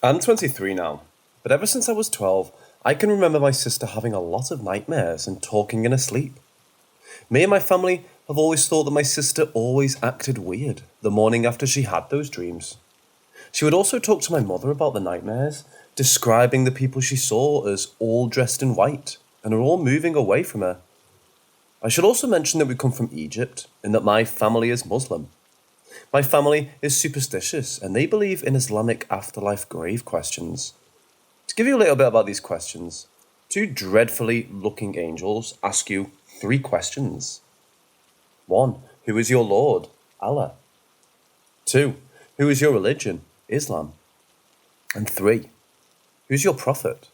I'm 23 now, but ever since I was 12, I can remember my sister having a lot of nightmares and talking in her sleep. Me and my family have always thought that my sister always acted weird the morning after she had those dreams. She would also talk to my mother about the nightmares, describing the people she saw as all dressed in white and are all moving away from her. I should also mention that we come from Egypt and that my family is Muslim. My family is superstitious and they believe in Islamic afterlife grave questions. To give you a little bit about these questions, two dreadfully looking angels ask you 3 questions. 1. Who is your Lord? Allah. 2. Who is your religion? Islam. And 3. Who's your prophet?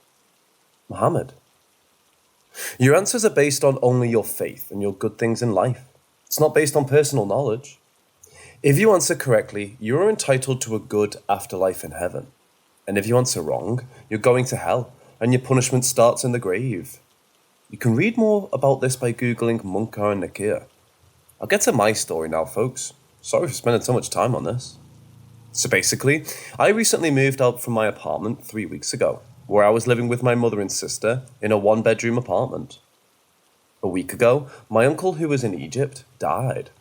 Muhammad. Your answers are based on only your faith and your good things in life. It's not based on personal knowledge. If you answer correctly, you are entitled to a good afterlife in heaven. And if you answer wrong, you're going to hell, and your punishment starts in the grave. You can read more about this by googling Munkar and Nakir. I'll get to my story now, folks. Sorry for spending so much time on this. So basically, I recently moved out from my apartment 3 weeks ago, where I was living with my mother and sister in a 1-bedroom apartment. A week ago, my uncle who was in Egypt died.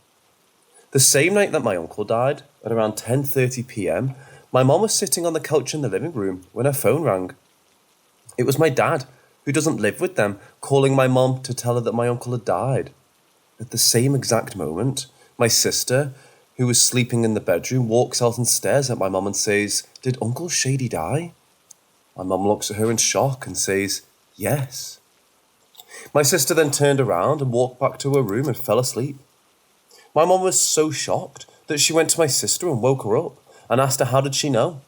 The same night that my uncle died, at around 10:30 p.m, my mom was sitting on the couch in the living room when her phone rang. It was my dad, who doesn't live with them, calling my mom to tell her that my uncle had died. At the same exact moment, my sister, who was sleeping in the bedroom, walks out and stares at my mom and says, "Did Uncle Shady die?" My mom looks at her in shock and says, "Yes." My sister then turned around and walked back to her room and fell asleep. My mom was so shocked that she went to my sister and woke her up and asked her how did she know.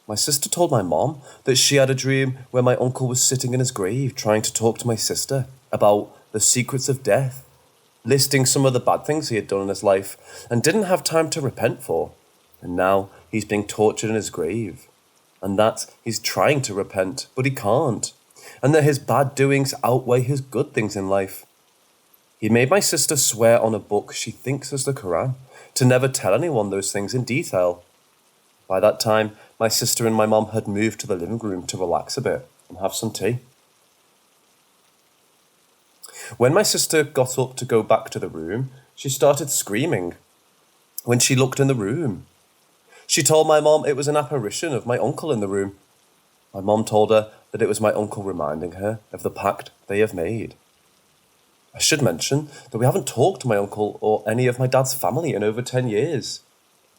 My sister told my mom that she had a dream where my uncle was sitting in his grave trying to talk to my sister about the secrets of death, listing some of the bad things he had done in his life and didn't have time to repent for. And now he's being tortured in his grave. And that he's trying to repent, but he can't. And that his bad doings outweigh his good things in life. He made my sister swear on a book she thinks is the Quran to never tell anyone those things in detail. By that time, my sister and my mom had moved to the living room to relax a bit and have some tea. When my sister got up to go back to the room, she started screaming. When she looked in the room, she told my mom it was an apparition of my uncle in the room. My mom told her that it was my uncle reminding her of the pact they have made. I should mention that we haven't talked to my uncle or any of my dad's family in over 10 years.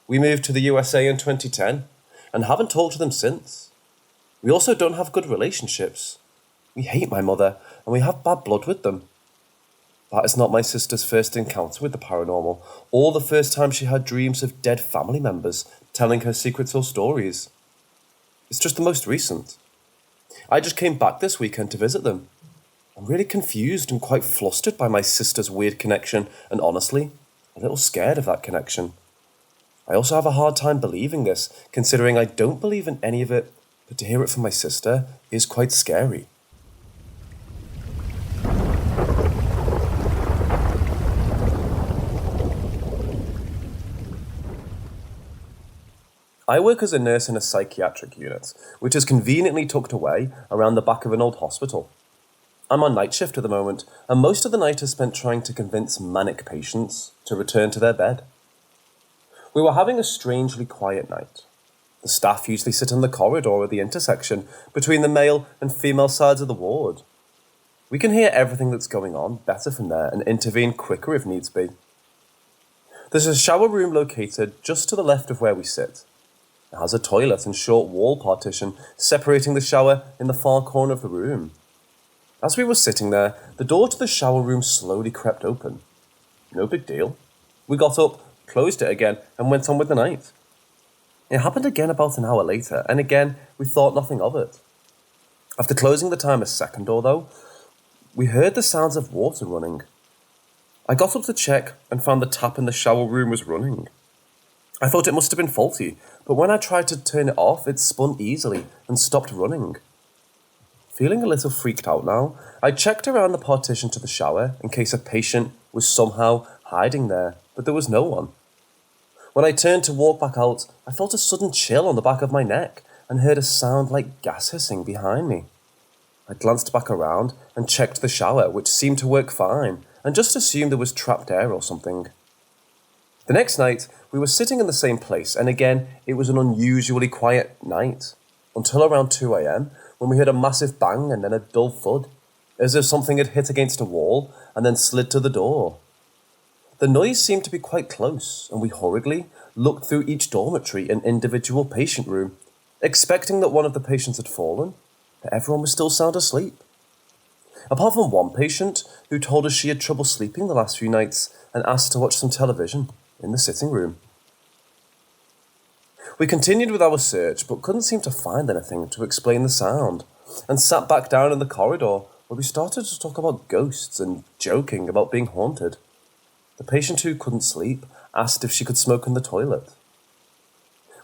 We moved to the USA in 2010 and haven't talked to them since. We also don't have good relationships. We hate my mother and we have bad blood with them. That is not my sister's first encounter with the paranormal or the first time she had dreams of dead family members telling her secrets or stories. It's just the most recent. I just came back this weekend to visit them. I'm really confused and quite flustered by my sister's weird connection and honestly, a little scared of that connection. I also have a hard time believing this, considering I don't believe in any of it, but to hear it from my sister is quite scary. I work as a nurse in a psychiatric unit, which is conveniently tucked away around the back of an old hospital. I'm on night shift at the moment, and most of the night is spent trying to convince manic patients to return to their bed. We were having a strangely quiet night. The staff usually sit in the corridor at the intersection between the male and female sides of the ward. We can hear everything that's going on better from there and intervene quicker if needs be. There's a shower room located just to the left of where we sit. It has a toilet and short wall partition separating the shower in the far corner of the room. As we were sitting there, the door to the shower room slowly crept open. No big deal. We got up, closed it again, and went on with the night. It happened again about an hour later, and again, we thought nothing of it. After closing the time a second door, though, we heard the sounds of water running. I got up to check and found the tap in the shower room was running. I thought it must have been faulty, but when I tried to turn it off, it spun easily and stopped running. Feeling a little freaked out now, I checked around the partition to the shower in case a patient was somehow hiding there, but there was no one. When I turned to walk back out, I felt a sudden chill on the back of my neck, and heard a sound like gas hissing behind me. I glanced back around and checked the shower, which seemed to work fine, and just assumed there was trapped air or something. The next night, we were sitting in the same place, and again, it was an unusually quiet night, until around 2 a.m, when we heard a massive bang and then a dull thud, as if something had hit against a wall and then slid to the door. The noise seemed to be quite close, and we hurriedly looked through each dormitory and individual patient room, expecting that one of the patients had fallen, but everyone was still sound asleep. Apart from one patient who told us she had trouble sleeping the last few nights and asked to watch some television in the sitting room. We continued with our search, but couldn't seem to find anything to explain the sound, and sat back down in the corridor where we started to talk about ghosts and joking about being haunted. The patient who couldn't sleep asked if she could smoke in the toilet.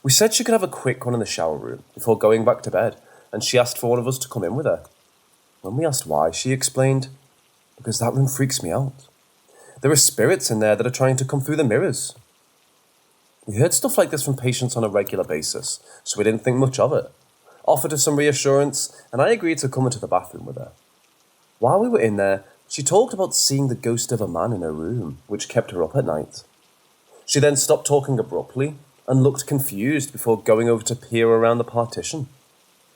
We said she could have a quick one in the shower room before going back to bed, and she asked for one of us to come in with her. When we asked why, she explained, "Because that room freaks me out. There are spirits in there that are trying to come through the mirrors." We heard stuff like this from patients on a regular basis, so we didn't think much of it. Offered her some reassurance, and I agreed to come into the bathroom with her. While we were in there, she talked about seeing the ghost of a man in her room, which kept her up at night. She then stopped talking abruptly and looked confused before going over to peer around the partition.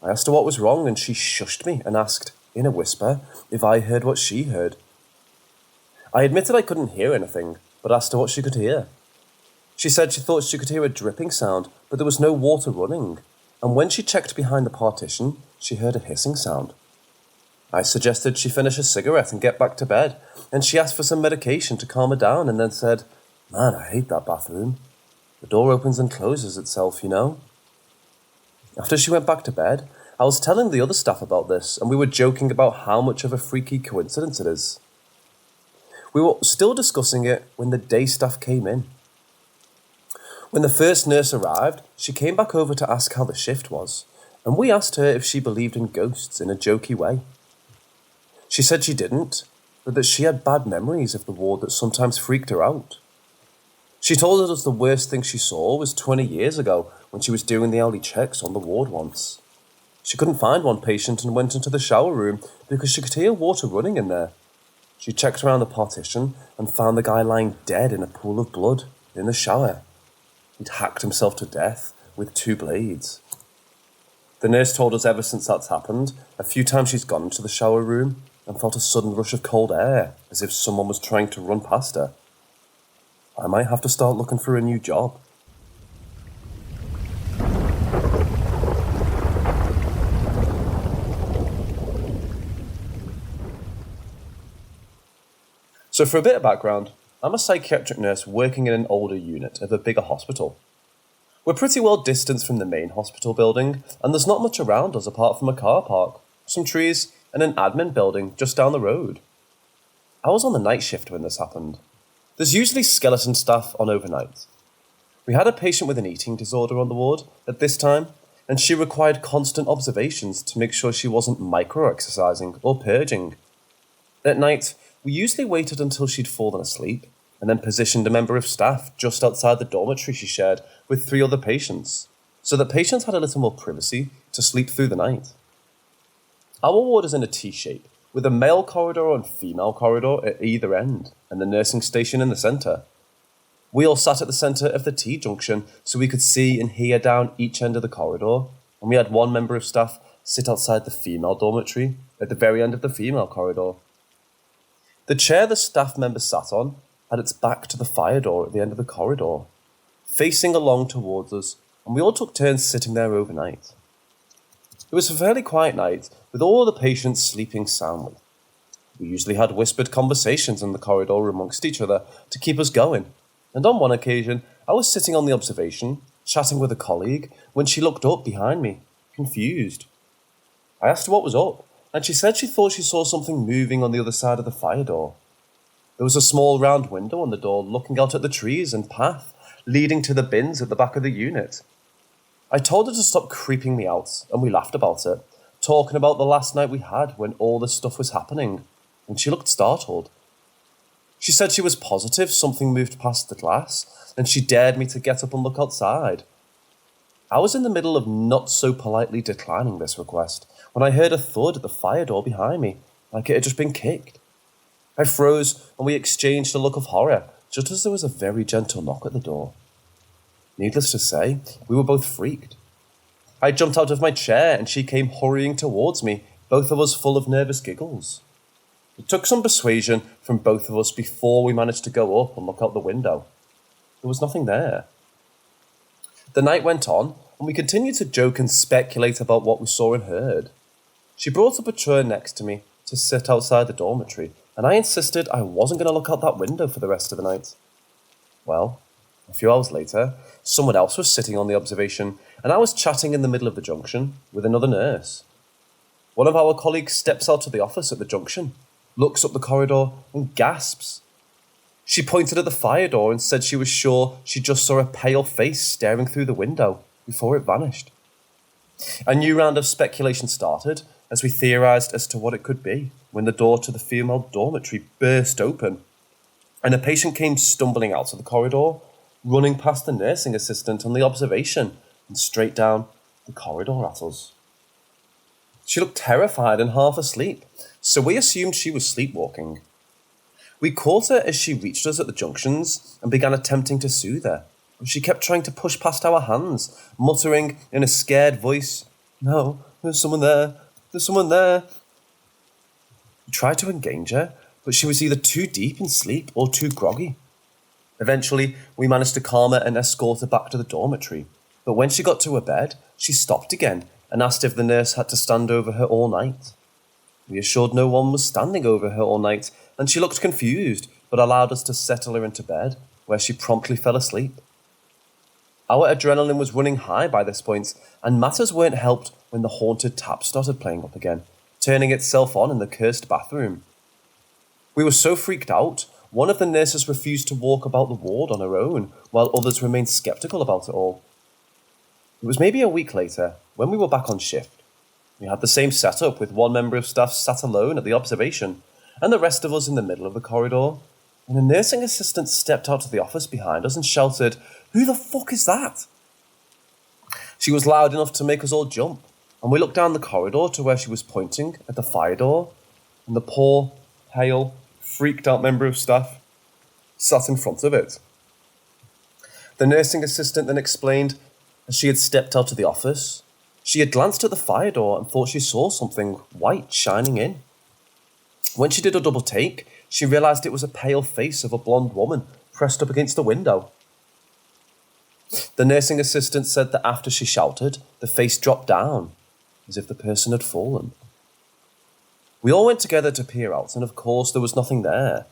I asked her what was wrong, and she shushed me and asked, in a whisper, if I heard what she heard. I admitted I couldn't hear anything, but asked her what she could hear. She said she thought she could hear a dripping sound, but there was no water running, and when she checked behind the partition, she heard a hissing sound. I suggested she finish a cigarette and get back to bed, and she asked for some medication to calm her down and then said, "Man, I hate that bathroom. The door opens and closes itself, you know." After she went back to bed, I was telling the other staff about this, and we were joking about how much of a freaky coincidence it is. We were still discussing it when the day staff came in. When the first nurse arrived, she came back over to ask how the shift was, and we asked her if she believed in ghosts in a jokey way. She said she didn't, but that she had bad memories of the ward that sometimes freaked her out. She told us the worst thing she saw was 20 years ago when she was doing the early checks on the ward once. She couldn't find one patient and went into the shower room because she could hear water running in there. She checked around the partition and found the guy lying dead in a pool of blood in the shower. He'd hacked himself to death with 2 blades. The nurse told us ever since that's happened, a few times she's gone into the shower room and felt a sudden rush of cold air, as if someone was trying to run past her. I might have to start looking for a new job. So for a bit of background, I'm a psychiatric nurse working in an older unit of a bigger hospital. We're pretty well distanced from the main hospital building, and there's not much around us apart from a car park, some trees, and an admin building just down the road. I was on the night shift when this happened. There's usually skeleton staff on overnight. We had a patient with an eating disorder on the ward at this time, and she required constant observations to make sure she wasn't micro-exercising or purging. At night, we usually waited until she'd fallen asleep, and then positioned a member of staff just outside the dormitory she shared with 3 other patients, so that patients had a little more privacy to sleep through the night. Our ward is in a T-shape, with a male corridor and female corridor at either end, and the nursing station in the centre. We all sat at the centre of the T-junction so we could see and hear down each end of the corridor, and we had one member of staff sit outside the female dormitory at the very end of the female corridor. The chair the staff member sat on had its back to the fire door at the end of the corridor, facing along towards us, and we all took turns sitting there overnight. It was a fairly quiet night, with all the patients sleeping soundly. We usually had whispered conversations in the corridor amongst each other to keep us going, and on one occasion, I was sitting on the observation, chatting with a colleague, when she looked up behind me, confused. I asked her what was up, and she said she thought she saw something moving on the other side of the fire door. There was a small round window on the door looking out at the trees and path leading to the bins at the back of the unit. I told her to stop creeping me out, and we laughed about it, talking about the last night we had when all this stuff was happening, and she looked startled. She said she was positive something moved past the glass, and she dared me to get up and look outside. I was in the middle of not so politely declining this request when I heard a thud at the fire door behind me, like it had just been kicked. I froze and we exchanged a look of horror just as there was a very gentle knock at the door. Needless to say, we were both freaked. I jumped out of my chair and she came hurrying towards me, both of us full of nervous giggles. It took some persuasion from both of us before we managed to go up and look out the window. There was nothing there. The night went on, and we continued to joke and speculate about what we saw and heard. She brought up a chair next to me to sit outside the dormitory, and I insisted I wasn't going to look out that window for the rest of the night. Well, a few hours later, someone else was sitting on the observation, and I was chatting in the middle of the junction with another nurse. One of our colleagues steps out of the office at the junction, looks up the corridor, and gasps. She pointed at the fire door and said she was sure she just saw a pale face staring through the window before it vanished. A new round of speculation started as we theorised as to what it could be when the door to the female dormitory burst open and a patient came stumbling out of the corridor, running past the nursing assistant on the observation and straight down the corridor at us. She looked terrified and half asleep, so we assumed she was sleepwalking. We caught her as she reached us at the junctions and began attempting to soothe her. She kept trying to push past our hands, muttering in a scared voice, "No, there's someone there, there's someone there." We tried to engage her, but she was either too deep in sleep or too groggy. Eventually, we managed to calm her and escort her back to the dormitory, but when she got to her bed, she stopped again and asked if the nurse had to stand over her all night. We assured no one was standing over her all night, and she looked confused, but allowed us to settle her into bed, where she promptly fell asleep. Our adrenaline was running high by this point, and matters weren't helped when the haunted tap started playing up again, turning itself on in the cursed bathroom. We were so freaked out, one of the nurses refused to walk about the ward on her own, while others remained sceptical about it all. It was maybe a week later, when we were back on shift. We had the same setup with one member of staff sat alone at the observation, and the rest of us in the middle of the corridor, when a nursing assistant stepped out of the office behind us and shouted, "Who the fuck is that?" She was loud enough to make us all jump, and we looked down the corridor to where she was pointing at the fire door, and the poor, pale, freaked out member of staff sat in front of it. The nursing assistant then explained, as she had stepped out of the office, she had glanced at the fire door and thought she saw something white shining in. When she did a double take, she realised it was a pale face of a blonde woman pressed up against the window. The nursing assistant said that after she shouted, the face dropped down, as if the person had fallen. We all went together to peer out, and of course there was nothing there.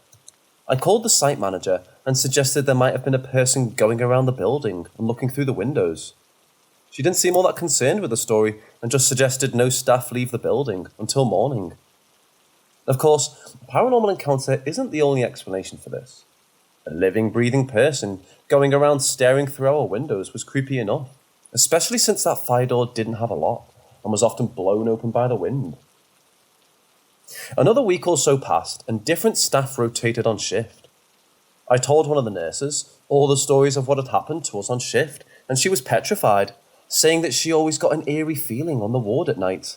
I called the site manager and suggested there might have been a person going around the building and looking through the windows. She didn't seem all that concerned with the story and just suggested no staff leave the building until morning. Of course, a paranormal encounter isn't the only explanation for this. A living, breathing person going around staring through our windows was creepy enough, especially since that fire door didn't have a lock and was often blown open by the wind. Another week or so passed and different staff rotated on shift. I told one of the nurses all the stories of what had happened to us on shift, and she was petrified, saying that she always got an eerie feeling on the ward at night.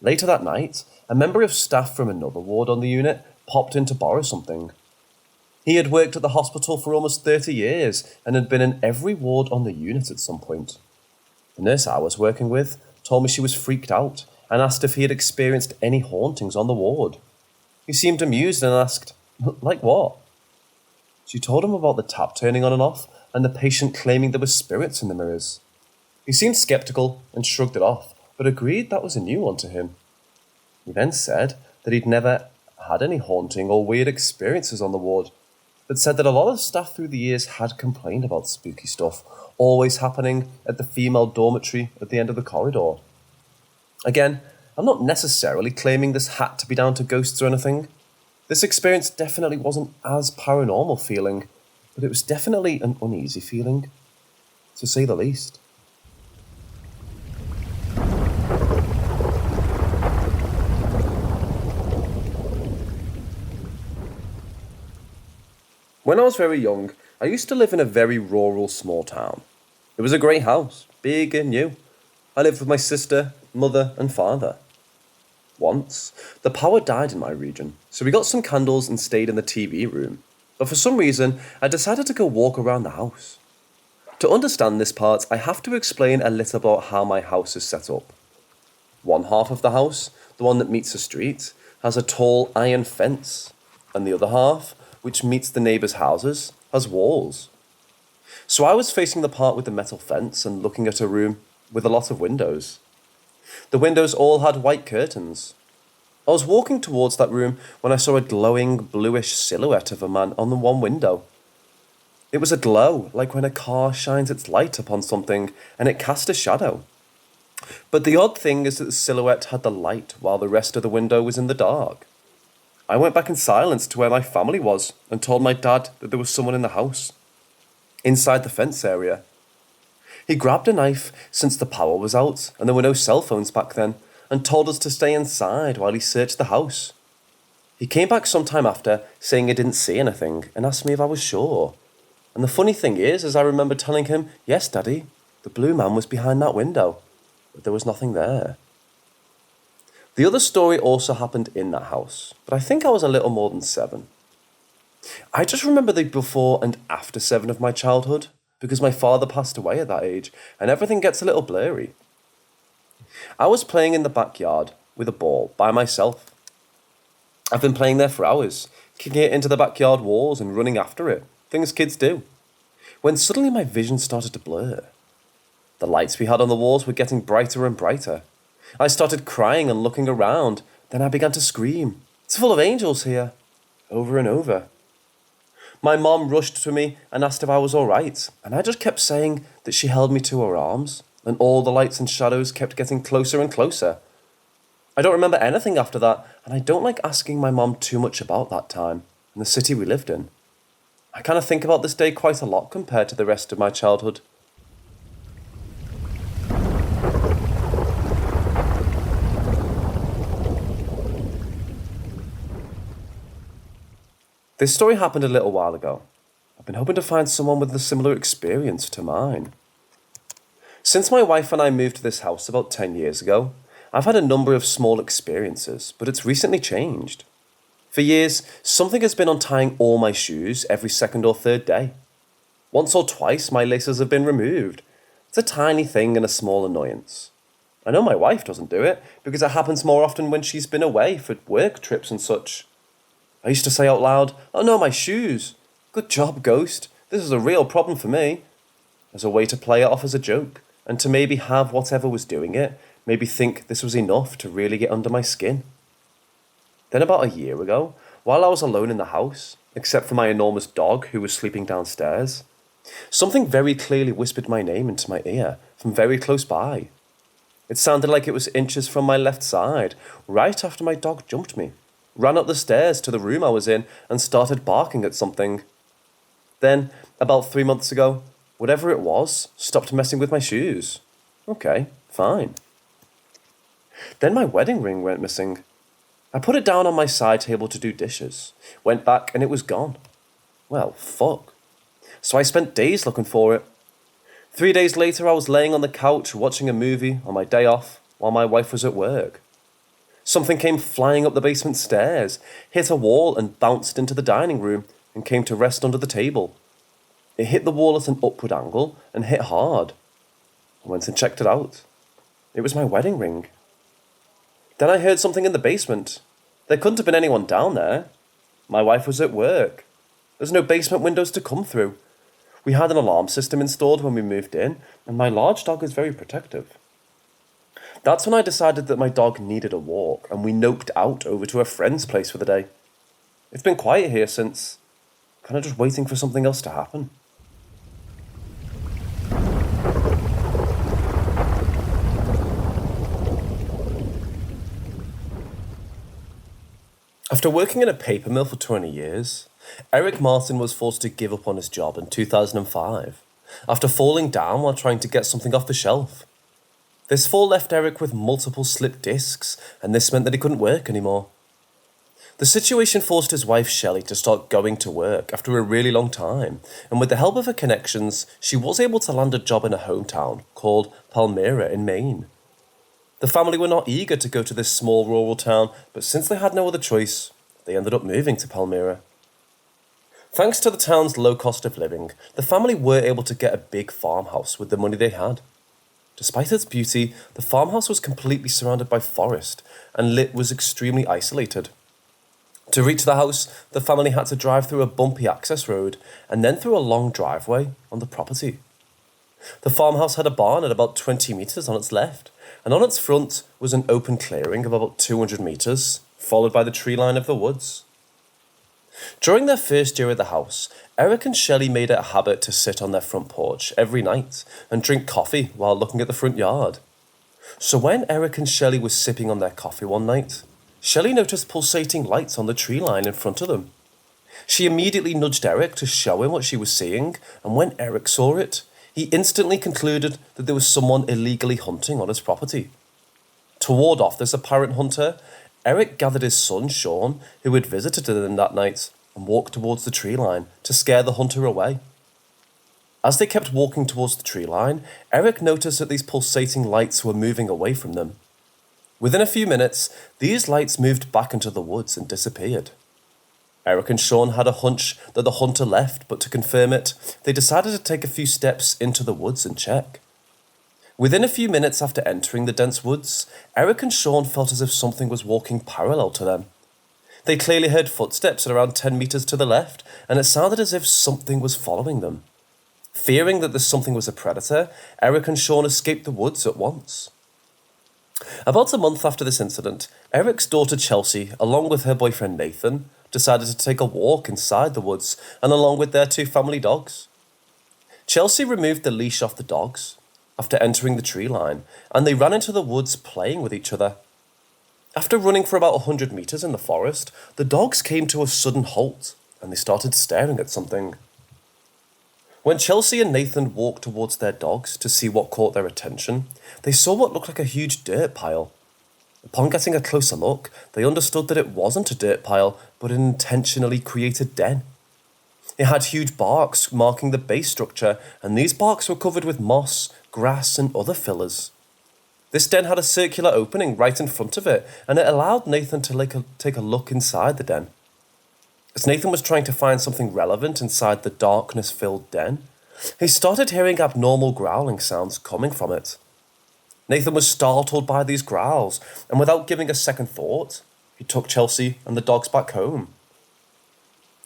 Later that night, a member of staff from another ward on the unit popped in to borrow something. He had worked at the hospital for almost 30 years and had been in every ward on the unit at some point. The nurse I was working with told me she was freaked out and asked if he had experienced any hauntings on the ward. He seemed amused and asked, "Like what?" She told him about the tap turning on and off and the patient claiming there were spirits in the mirrors. He seemed sceptical and shrugged it off, but agreed that was a new one to him. He then said that he'd never had any haunting or weird experiences on the ward, but said that a lot of staff through the years had complained about spooky stuff always happening at the female dormitory at the end of the corridor. Again, I'm not necessarily claiming this had to be down to ghosts or anything. This experience definitely wasn't as paranormal feeling, but it was definitely an uneasy feeling, to say the least. When I was very young, I used to live in a very rural small town. It was a great house, big and new. I lived with my sister, mother, and father. Once, the power died in my region, so we got some candles and stayed in the TV room. But for some reason, I decided to go walk around the house. To understand this part, I have to explain a little about how my house is set up. One half of the house, the one that meets the street, has a tall iron fence, and the other half, which meets the neighbours' houses, has walls. So I was facing the part with the metal fence and looking at a room with a lot of windows. The windows all had white curtains. I was walking towards that room when I saw a glowing bluish silhouette of a man on the one window. It was a glow, like when a car shines its light upon something and it cast a shadow. But the odd thing is that the silhouette had the light while the rest of the window was in the dark. I went back in silence to where my family was and told my dad that there was someone in the house, inside the fence area. He grabbed a knife since the power was out and there were no cell phones back then, and told us to stay inside while he searched the house. He came back sometime after saying he didn't see anything and asked me if I was sure. And the funny thing is I remember telling him, "Yes, Daddy, the blue man was behind that window," but there was nothing there. The other story also happened in that house, but I think I was a little more than 7. I just remember the before and after 7 of my childhood, because my father passed away at that age, and everything gets a little blurry. I was playing in the backyard with a ball by myself. I've been playing there for hours, kicking it into the backyard walls and running after it, things kids do, when suddenly my vision started to blur. The lights we had on the walls were getting brighter and brighter. I started crying and looking around, then I began to scream, "It's full of angels here," over and over. My mom rushed to me and asked if I was alright, and I just kept saying that she held me to her arms, and all the lights and shadows kept getting closer and closer. I don't remember anything after that, and I don't like asking my mom too much about that time and the city we lived in. I kind of think about this day quite a lot compared to the rest of my childhood. This story happened a little while ago. I've been hoping to find someone with a similar experience to mine. Since my wife and I moved to this house about 10 years ago, I've had a number of small experiences, but it's recently changed. For years, something has been untying all my shoes every second or third day. Once or twice, my laces have been removed. It's a tiny thing and a small annoyance. I know my wife doesn't do it, because it happens more often when she's been away for work trips and such. I used to say out loud, "Oh no, my shoes. Good job, Ghost. This is a real problem for me," as a way to play it off as a joke, and to maybe have whatever was doing it, maybe think this was enough to really get under my skin. Then about a year ago, while I was alone in the house, except for my enormous dog who was sleeping downstairs, something very clearly whispered my name into my ear from very close by. It sounded like it was inches from my left side, right after my dog jumped me, ran up the stairs to the room I was in, and started barking at something. Then, about 3 months ago, whatever it was stopped messing with my shoes. Okay, fine. Then my wedding ring went missing. I put it down on my side table to do dishes, went back and it was gone. Well, fuck. So I spent days looking for it. 3 days later, I was laying on the couch watching a movie on my day off while my wife was at work. Something came flying up the basement stairs, hit a wall and bounced into the dining room and came to rest under the table. It hit the wall at an upward angle and hit hard. I went and checked it out. It was my wedding ring. Then I heard something in the basement. There couldn't have been anyone down there. My wife was at work. There's no basement windows to come through. We had an alarm system installed when we moved in, and my large dog is very protective. That's when I decided that my dog needed a walk, and we noped out over to a friend's place for the day. It's been quiet here since, kind of just waiting for something else to happen. After working in a paper mill for 20 years, Eric Martin was forced to give up on his job in 2005, after falling down while trying to get something off the shelf. This fall left Eric with multiple slipped discs, and this meant that he couldn't work anymore. The situation forced his wife Shelley to start going to work after a really long time, and with the help of her connections, she was able to land a job in a hometown called Palmyra in Maine. The family were not eager to go to this small rural town, but since they had no other choice, they ended up moving to Palmyra. Thanks to the town's low cost of living, the family were able to get a big farmhouse with the money they had. Despite its beauty, the farmhouse was completely surrounded by forest and was extremely isolated. To reach the house, the family had to drive through a bumpy access road and then through a long driveway on the property. The farmhouse had a barn at about 20 metres on its left, and on its front was an open clearing of about 200 metres, followed by the tree line of the woods. During their first year at the house, Eric and Shelley made it a habit to sit on their front porch every night and drink coffee while looking at the front yard. So when Eric and Shelley were sipping on their coffee one night, Shelley noticed pulsating lights on the tree line in front of them. She immediately nudged Eric to show him what she was seeing, and when Eric saw it, he instantly concluded that there was someone illegally hunting on his property. To ward off this apparent hunter, Eric gathered his son, Sean, who had visited them that night, and walked towards the tree line to scare the hunter away. As they kept walking towards the tree line, Eric noticed that these pulsating lights were moving away from them. Within a few minutes, these lights moved back into the woods and disappeared. Eric and Sean had a hunch that the hunter left, but to confirm it, they decided to take a few steps into the woods and check. Within a few minutes after entering the dense woods, Eric and Sean felt as if something was walking parallel to them. They clearly heard footsteps at around 10 metres to the left, and it sounded as if something was following them. Fearing that this something was a predator, Eric and Sean escaped the woods at once. About a month after this incident, Eric's daughter Chelsea, along with her boyfriend Nathan, decided to take a walk inside the woods and along with their 2 family dogs. Chelsea removed the leash off the dogs after entering the tree line, and they ran into the woods playing with each other. After running for about 100 metres in the forest, the dogs came to a sudden halt and they started staring at something. When Chelsea and Nathan walked towards their dogs to see what caught their attention, they saw what looked like a huge dirt pile. Upon getting a closer look, they understood that it wasn't a dirt pile, but an intentionally created den. It had huge barks marking the base structure, and these barks were covered with moss, grass, and other fillers. This den had a circular opening right in front of it, and it allowed Nathan to take a look inside the den. As Nathan was trying to find something relevant inside the darkness-filled den, he started hearing abnormal growling sounds coming from it. Nathan was startled by these growls, and without giving a second thought, he took Chelsea and the dogs back home.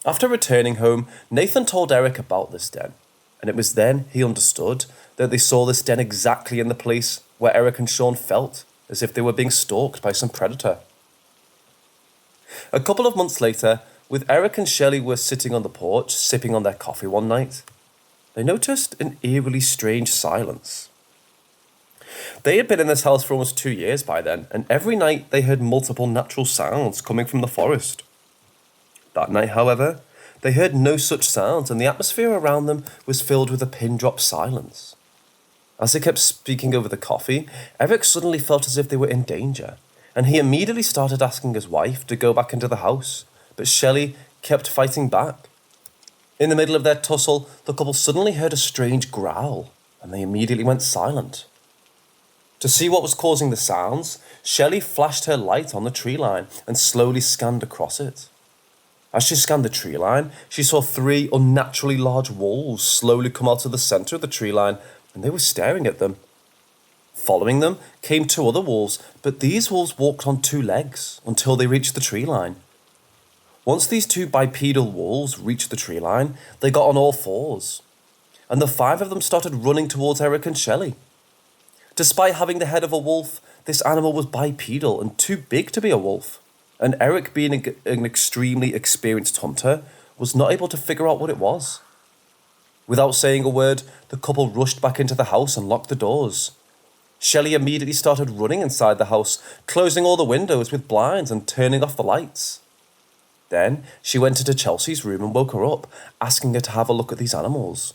After returning home, Nathan told Eric about this den, and it was then he understood that they saw this den exactly in the place where Eric and Sean felt as if they were being stalked by some predator. A couple of months later, with Eric and Shelley were sitting on the porch, sipping on their coffee one night, they noticed an eerily strange silence. They had been in this house for almost 2 years by then, and every night they heard multiple natural sounds coming from the forest. That night, however, they heard no such sounds, and the atmosphere around them was filled with a pin-drop silence. As they kept speaking over the coffee, Eric suddenly felt as if they were in danger, and he immediately started asking his wife to go back into the house, but Shelley kept fighting back. In the middle of their tussle, the couple suddenly heard a strange growl, and they immediately went silent. To see what was causing the sounds, Shelley flashed her light on the tree line and slowly scanned across it. As she scanned the tree line, she saw 3 unnaturally large wolves slowly come out of the centre of the tree line, and they were staring at them. Following them came 2 other wolves, but these wolves walked on 2 legs until they reached the tree line. Once these 2 bipedal wolves reached the tree line, they got on all 4s, and the 5 of them started running towards Eric and Shelley. Despite having the head of a wolf, this animal was bipedal and too big to be a wolf, and Eric, being an extremely experienced hunter, was not able to figure out what it was. Without saying a word, the couple rushed back into the house and locked the doors. Shelley immediately started running inside the house, closing all the windows with blinds and turning off the lights. Then she went into Chelsea's room and woke her up, asking her to have a look at these animals.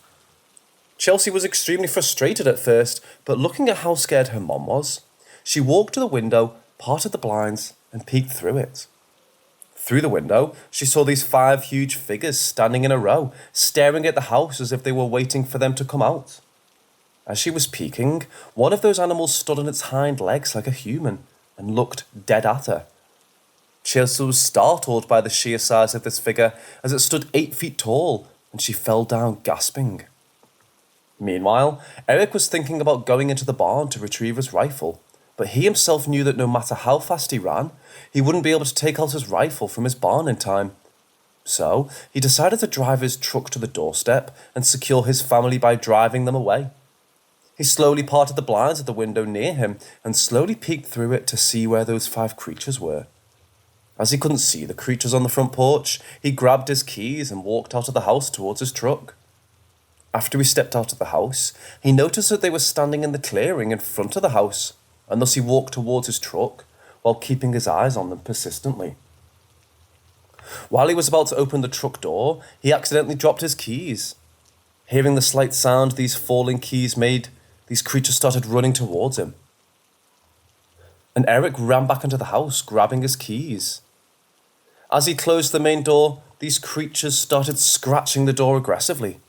Chelsea was extremely frustrated at first, but looking at how scared her mom was, she walked to the window, parted the blinds, and peeked through it. Through the window, she saw these 5 huge figures standing in a row, staring at the house as if they were waiting for them to come out. As she was peeking, one of those animals stood on its hind legs like a human and looked dead at her. She was startled by the sheer size of this figure as it stood 8 feet tall, and she fell down gasping. Meanwhile, Eric was thinking about going into the barn to retrieve his rifle, but he himself knew that no matter how fast he ran, he wouldn't be able to take out his rifle from his barn in time. So, he decided to drive his truck to the doorstep and secure his family by driving them away. He slowly parted the blinds of the window near him and slowly peeked through it to see where those 5 creatures were. As he couldn't see the creatures on the front porch, he grabbed his keys and walked out of the house towards his truck. After he stepped out of the house, he noticed that they were standing in the clearing in front of the house, and thus he walked towards his truck while keeping his eyes on them persistently. While he was about to open the truck door, he accidentally dropped his keys. Hearing the slight sound these falling keys made, these creatures started running towards him. And Eric ran back into the house, grabbing his keys. As he closed the main door, these creatures started scratching the door aggressively.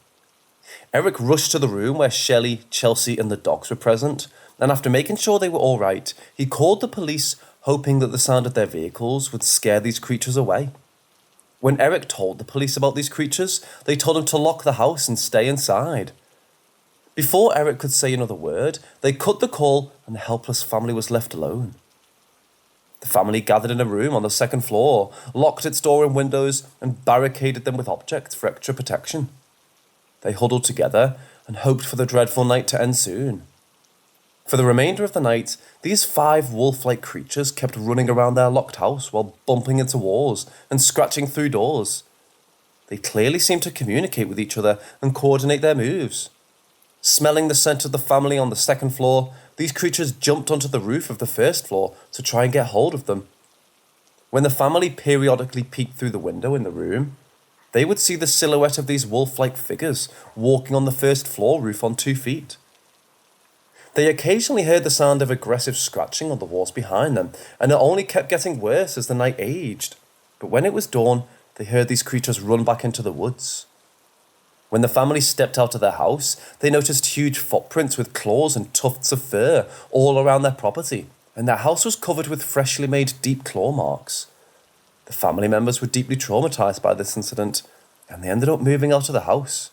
Eric rushed to the room where Shelley, Chelsea, and the dogs were present, and after making sure they were all right, he called the police, hoping that the sound of their vehicles would scare these creatures away. When Eric told the police about these creatures, they told him to lock the house and stay inside. Before Eric could say another word, they cut the call and the helpless family was left alone. The family gathered in a room on the 2nd floor, locked its door and windows, and barricaded them with objects for extra protection. They huddled together and hoped for the dreadful night to end soon. For the remainder of the night, these 5 wolf-like creatures kept running around their locked house while bumping into walls and scratching through doors. They clearly seemed to communicate with each other and coordinate their moves. Smelling the scent of the family on the 2nd floor, these creatures jumped onto the roof of the 1st floor to try and get hold of them. When the family periodically peeked through the window in the room, they would see the silhouette of these wolf-like figures walking on the 1st floor roof on 2 feet. They occasionally heard the sound of aggressive scratching on the walls behind them, and it only kept getting worse as the night aged. But when it was dawn, they heard these creatures run back into the woods. When the family stepped out of their house, they noticed huge footprints with claws and tufts of fur all around their property, and their house was covered with freshly made deep claw marks. The family members were deeply traumatized by this incident, and they ended up moving out of the house.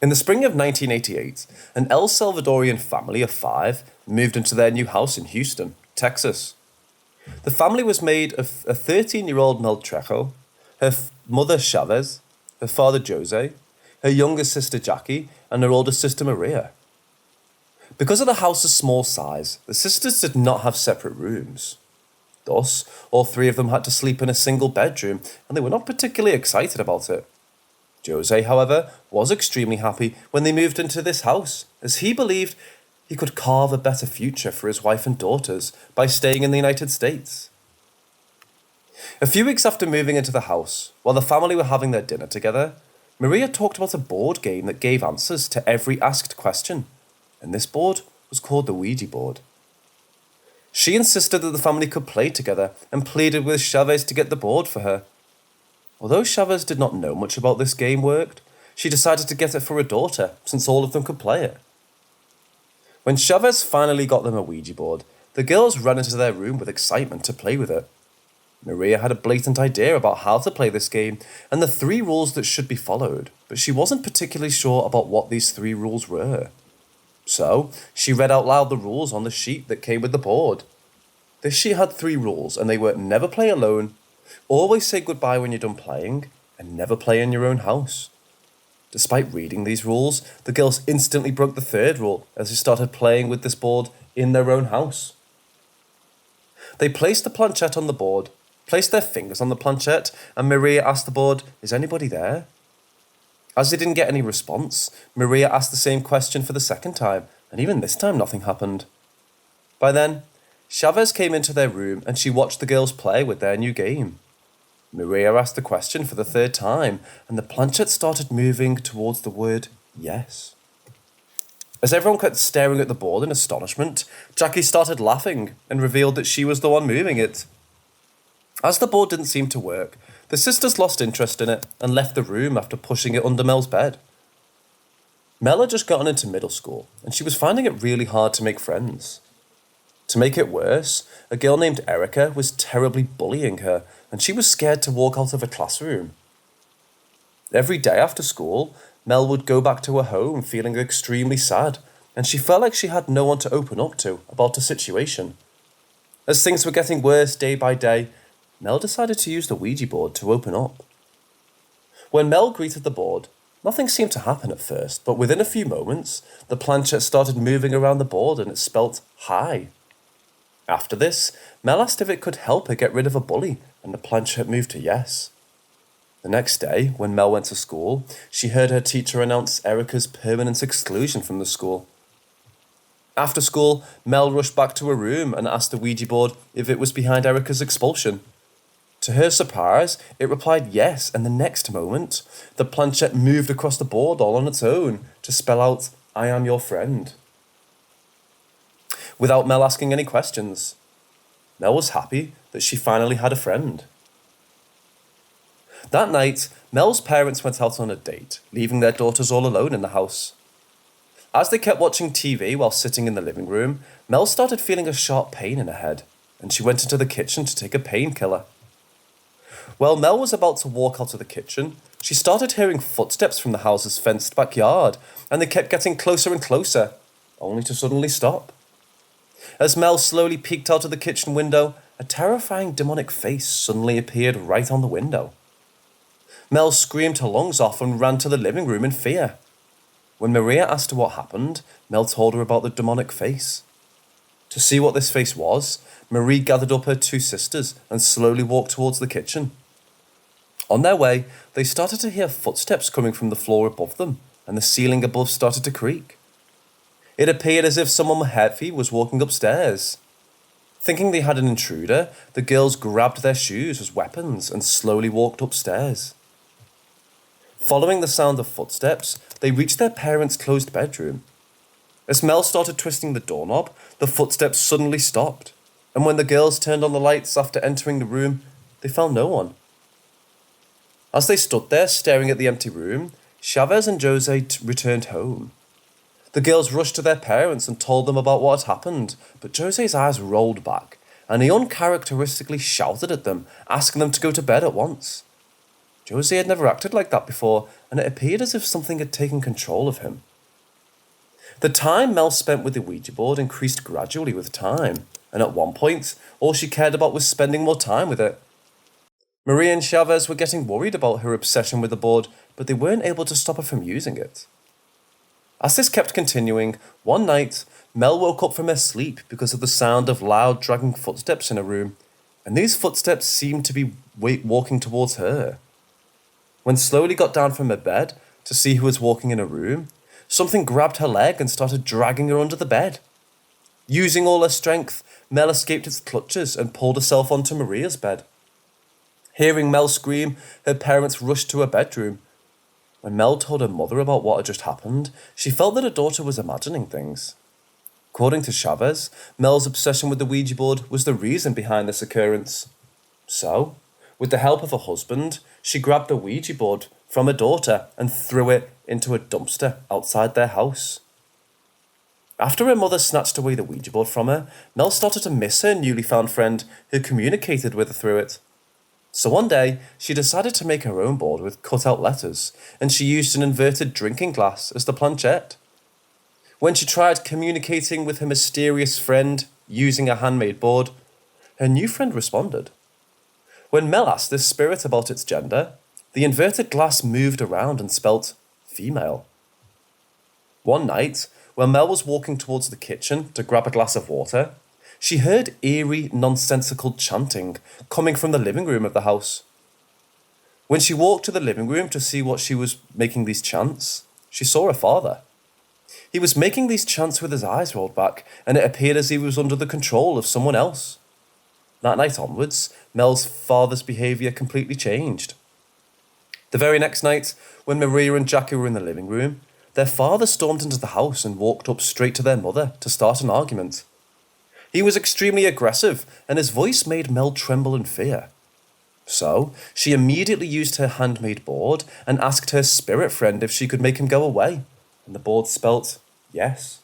In the spring of 1988, an El Salvadorian family of 5 moved into their new house in Houston, Texas. The family was made of a 13-year-old Mel Trejo, her mother Chavez, her father Jose, her younger sister Jackie, and her older sister Maria. Because of the house's small size, the sisters did not have separate rooms. Thus, all 3 of them had to sleep in a single bedroom, and they were not particularly excited about it. Jose, however, was extremely happy when they moved into this house, as he believed he could carve a better future for his wife and daughters by staying in the United States. A few weeks after moving into the house, while the family were having their dinner together, Maria talked about a board game that gave answers to every asked question, and this board was called the Ouija board. She insisted that the family could play together and pleaded with Chavez to get the board for her. Although Chavez did not know much about this game worked, she decided to get it for her daughter, since all of them could play it. When Chavez finally got them a Ouija board, the girls ran into their room with excitement to play with it. Maria had a blatant idea about how to play this game and the 3 rules that should be followed, but she wasn't particularly sure about what these 3 rules were. So, she read out loud the rules on the sheet that came with the board. This sheet had 3 rules, and they were never play alone, always say goodbye when you're done playing, and never play in your own house. Despite reading these rules, the girls instantly broke the 3rd rule as they started playing with this board in their own house. They placed the planchette on the board, placed their fingers on the planchette, and Maria asked the board, "Is anybody there?" As they didn't get any response, Maria asked the same question for the 2nd time, and even this time nothing happened. By then, Chavez came into their room and she watched the girls play with their new game. Maria asked the question for the 3rd time, and the planchette started moving towards the word yes. As everyone kept staring at the board in astonishment, Jackie started laughing and revealed that she was the one moving it. As the board didn't seem to work, the sisters lost interest in it and left the room after pushing it under Mel's bed. Mel had just gotten into middle school, and she was finding it really hard to make friends. To make it worse, a girl named Erica was terribly bullying her, and she was scared to walk out of her classroom. Every day after school, Mel would go back to her home feeling extremely sad, and she felt like she had no one to open up to about the situation. As things were getting worse day by day, Mel decided to use the Ouija board to open up. When Mel greeted the board, nothing seemed to happen at first, but within a few moments, the planchette started moving around the board and it spelt hi. After this, Mel asked if it could help her get rid of a bully, and the planchette moved to yes. The next day, when Mel went to school, she heard her teacher announce Erica's permanent exclusion from the school. After school, Mel rushed back to her room and asked the Ouija board if it was behind Erica's expulsion. To her surprise, it replied yes, and the next moment, the planchette moved across the board all on its own to spell out, "I am your friend." Without Mel asking any questions, Mel was happy that she finally had a friend. That night, Mel's parents went out on a date, leaving their daughters all alone in the house. As they kept watching TV while sitting in the living room, Mel started feeling a sharp pain in her head, and she went into the kitchen to take a painkiller. While Mel was about to walk out of the kitchen, she started hearing footsteps from the house's fenced backyard, and they kept getting closer and closer, only to suddenly stop. As Mel slowly peeked out of the kitchen window, a terrifying demonic face suddenly appeared right on the window. Mel screamed her lungs off and ran to the living room in fear. When Maria asked her what happened, Mel told her about the demonic face. To see what this face was, Marie gathered up her two sisters and slowly walked towards the kitchen. On their way, they started to hear footsteps coming from the floor above them, and the ceiling above started to creak. It appeared as if someone heavy was walking upstairs. Thinking they had an intruder, the girls grabbed their shoes as weapons and slowly walked upstairs. Following the sound of footsteps, they reached their parents' closed bedroom. As Mel started twisting the doorknob, the footsteps suddenly stopped, and when the girls turned on the lights after entering the room, they found no one. As they stood there staring at the empty room, Chavez and Jose returned home. The girls rushed to their parents and told them about what had happened, but Jose's eyes rolled back, and he uncharacteristically shouted at them, asking them to go to bed at once. Jose had never acted like that before, and it appeared as if something had taken control of him. The time Mel spent with the Ouija board increased gradually with time, and at one point, all she cared about was spending more time with it. Maria and Chavez were getting worried about her obsession with the board, but they weren't able to stop her from using it. As this kept continuing, one night, Mel woke up from her sleep because of the sound of loud dragging footsteps in her room, and these footsteps seemed to be walking towards her. When slowly got down from her bed to see who was walking in her room, something grabbed her leg and started dragging her under the bed. Using all her strength, Mel escaped its clutches and pulled herself onto Maria's bed. Hearing Mel scream, her parents rushed to her bedroom. When Mel told her mother about what had just happened, she felt that her daughter was imagining things. According to Chavez, Mel's obsession with the Ouija board was the reason behind this occurrence. So, with the help of her husband, she grabbed the Ouija board from her daughter and threw it into a dumpster outside their house. After her mother snatched away the Ouija board from her, Mel started to miss her newly found friend who communicated with her through it. So one day, she decided to make her own board with cut-out letters, and she used an inverted drinking glass as the planchette. When she tried communicating with her mysterious friend using a handmade board, her new friend responded. When Mel asked this spirit about its gender, the inverted glass moved around and spelt female. One night, when Mel was walking towards the kitchen to grab a glass of water, she heard eerie, nonsensical chanting coming from the living room of the house. When she walked to the living room to see what she was making these chants, she saw her father. He was making these chants with his eyes rolled back, and it appeared as he was under the control of someone else. That night onwards, Mel's father's behaviour completely changed. The very next night, when Maria and Jackie were in the living room, their father stormed into the house and walked up straight to their mother to start an argument. He was extremely aggressive, and his voice made Mel tremble in fear. So, she immediately used her handmade board and asked her spirit friend if she could make him go away, and the board spelt yes.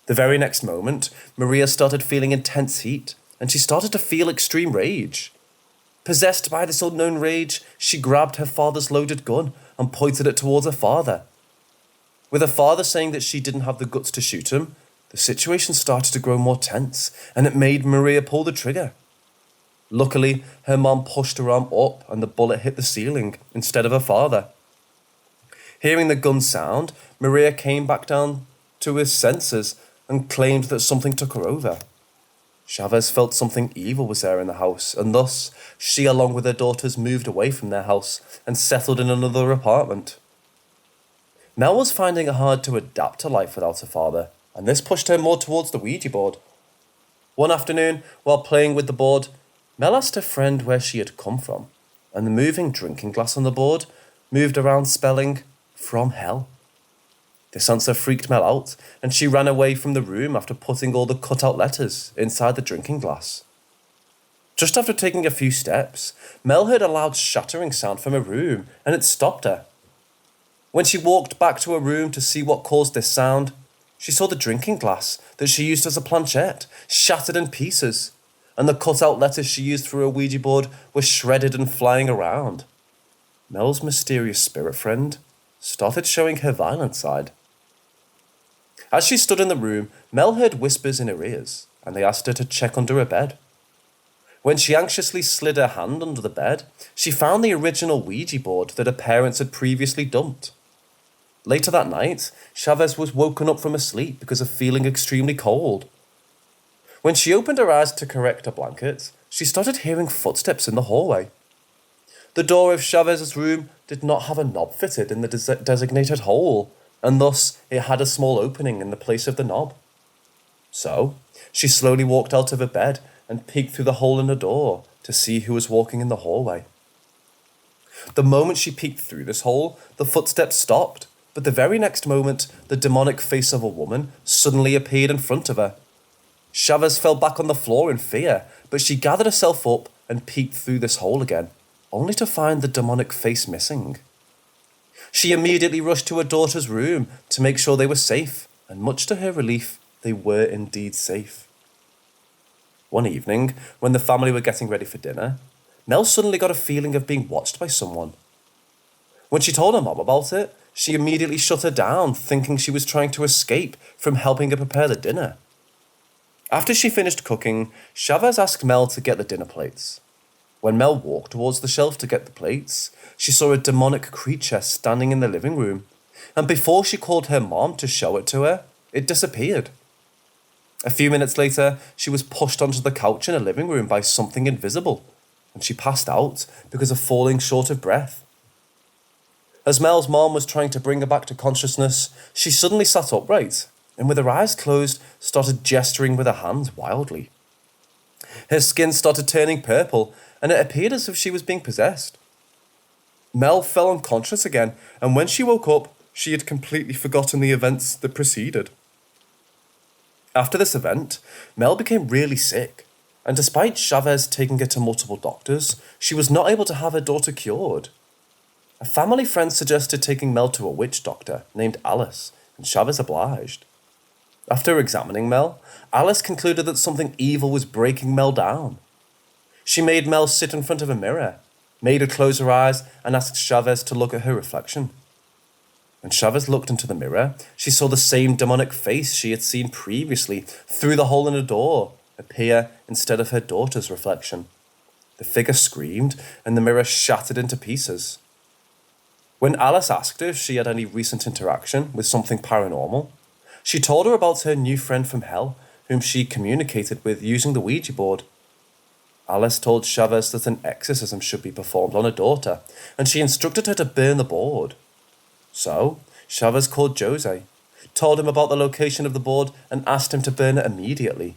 The very next moment, Maria started feeling intense heat, and she started to feel extreme rage. Possessed by this unknown rage, she grabbed her father's loaded gun and pointed it towards her father. With her father saying that she didn't have the guts to shoot him, the situation started to grow more tense, and it made Maria pull the trigger. Luckily, her mom pushed her arm up and the bullet hit the ceiling instead of her father. Hearing the gun sound, Maria came back down to her senses and claimed that something took her over. Chavez felt something evil was there in the house, and thus, she along with her daughters moved away from their house and settled in another apartment. Mel was finding it hard to adapt to life without her father, and this pushed her more towards the Ouija board. One afternoon, while playing with the board, Mel asked her friend where she had come from, and the moving drinking glass on the board moved around spelling, "From hell." This answer freaked Mel out, and she ran away from the room after putting all the cut-out letters inside the drinking glass. Just after taking a few steps, Mel heard a loud shattering sound from her room, and it stopped her. When she walked back to her room to see what caused this sound, she saw the drinking glass that she used as a planchette shattered in pieces, and the cut-out letters she used for her Ouija board were shredded and flying around. Mel's mysterious spirit friend started showing her violent side. As she stood in the room, Mel heard whispers in her ears, and they asked her to check under her bed. When she anxiously slid her hand under the bed, she found the original Ouija board that her parents had previously dumped. Later that night, Chavez was woken up from her sleep because of feeling extremely cold. When she opened her eyes to correct her blanket, she started hearing footsteps in the hallway. The door of Chavez's room did not have a knob fitted in the designated hole, and thus it had a small opening in the place of the knob. So, she slowly walked out of her bed and peeked through the hole in the door to see who was walking in the hallway. The moment she peeked through this hole, the footsteps stopped, but the very next moment, the demonic face of a woman suddenly appeared in front of her. Chavez fell back on the floor in fear, but she gathered herself up and peeked through this hole again, only to find the demonic face missing. She immediately rushed to her daughter's room to make sure they were safe, and much to her relief, they were indeed safe. One evening, when the family were getting ready for dinner, Mel suddenly got a feeling of being watched by someone. When she told her mom about it, she immediately shut her down, thinking she was trying to escape from helping her prepare the dinner. After she finished cooking, Chavez asked Mel to get the dinner plates. When Mel walked towards the shelf to get the plates, she saw a demonic creature standing in the living room, and before she called her mom to show it to her, it disappeared. A few minutes later, she was pushed onto the couch in her living room by something invisible, and she passed out because of falling short of breath. As Mel's mom was trying to bring her back to consciousness, she suddenly sat upright, and with her eyes closed, started gesturing with her hands wildly. Her skin started turning purple, and it appeared as if she was being possessed. Mel fell unconscious again, and when she woke up, she had completely forgotten the events that preceded. After this event, Mel became really sick, and despite Chavez taking her to multiple doctors, she was not able to have her daughter cured. A family friend suggested taking Mel to a witch doctor named Alice, and Chavez obliged. After examining Mel, Alice concluded that something evil was breaking Mel down. She made Mel sit in front of a mirror, made her close her eyes, and asked Chavez to look at her reflection. When Chavez looked into the mirror, she saw the same demonic face she had seen previously through the hole in the door appear instead of her daughter's reflection. The figure screamed, and the mirror shattered into pieces. When Alice asked her if she had any recent interaction with something paranormal, she told her about her new friend from hell, whom she communicated with using the Ouija board. Alice told Chavez that an exorcism should be performed on her daughter, and she instructed her to burn the board. So, Chavez called Jose, told him about the location of the board, and asked him to burn it immediately.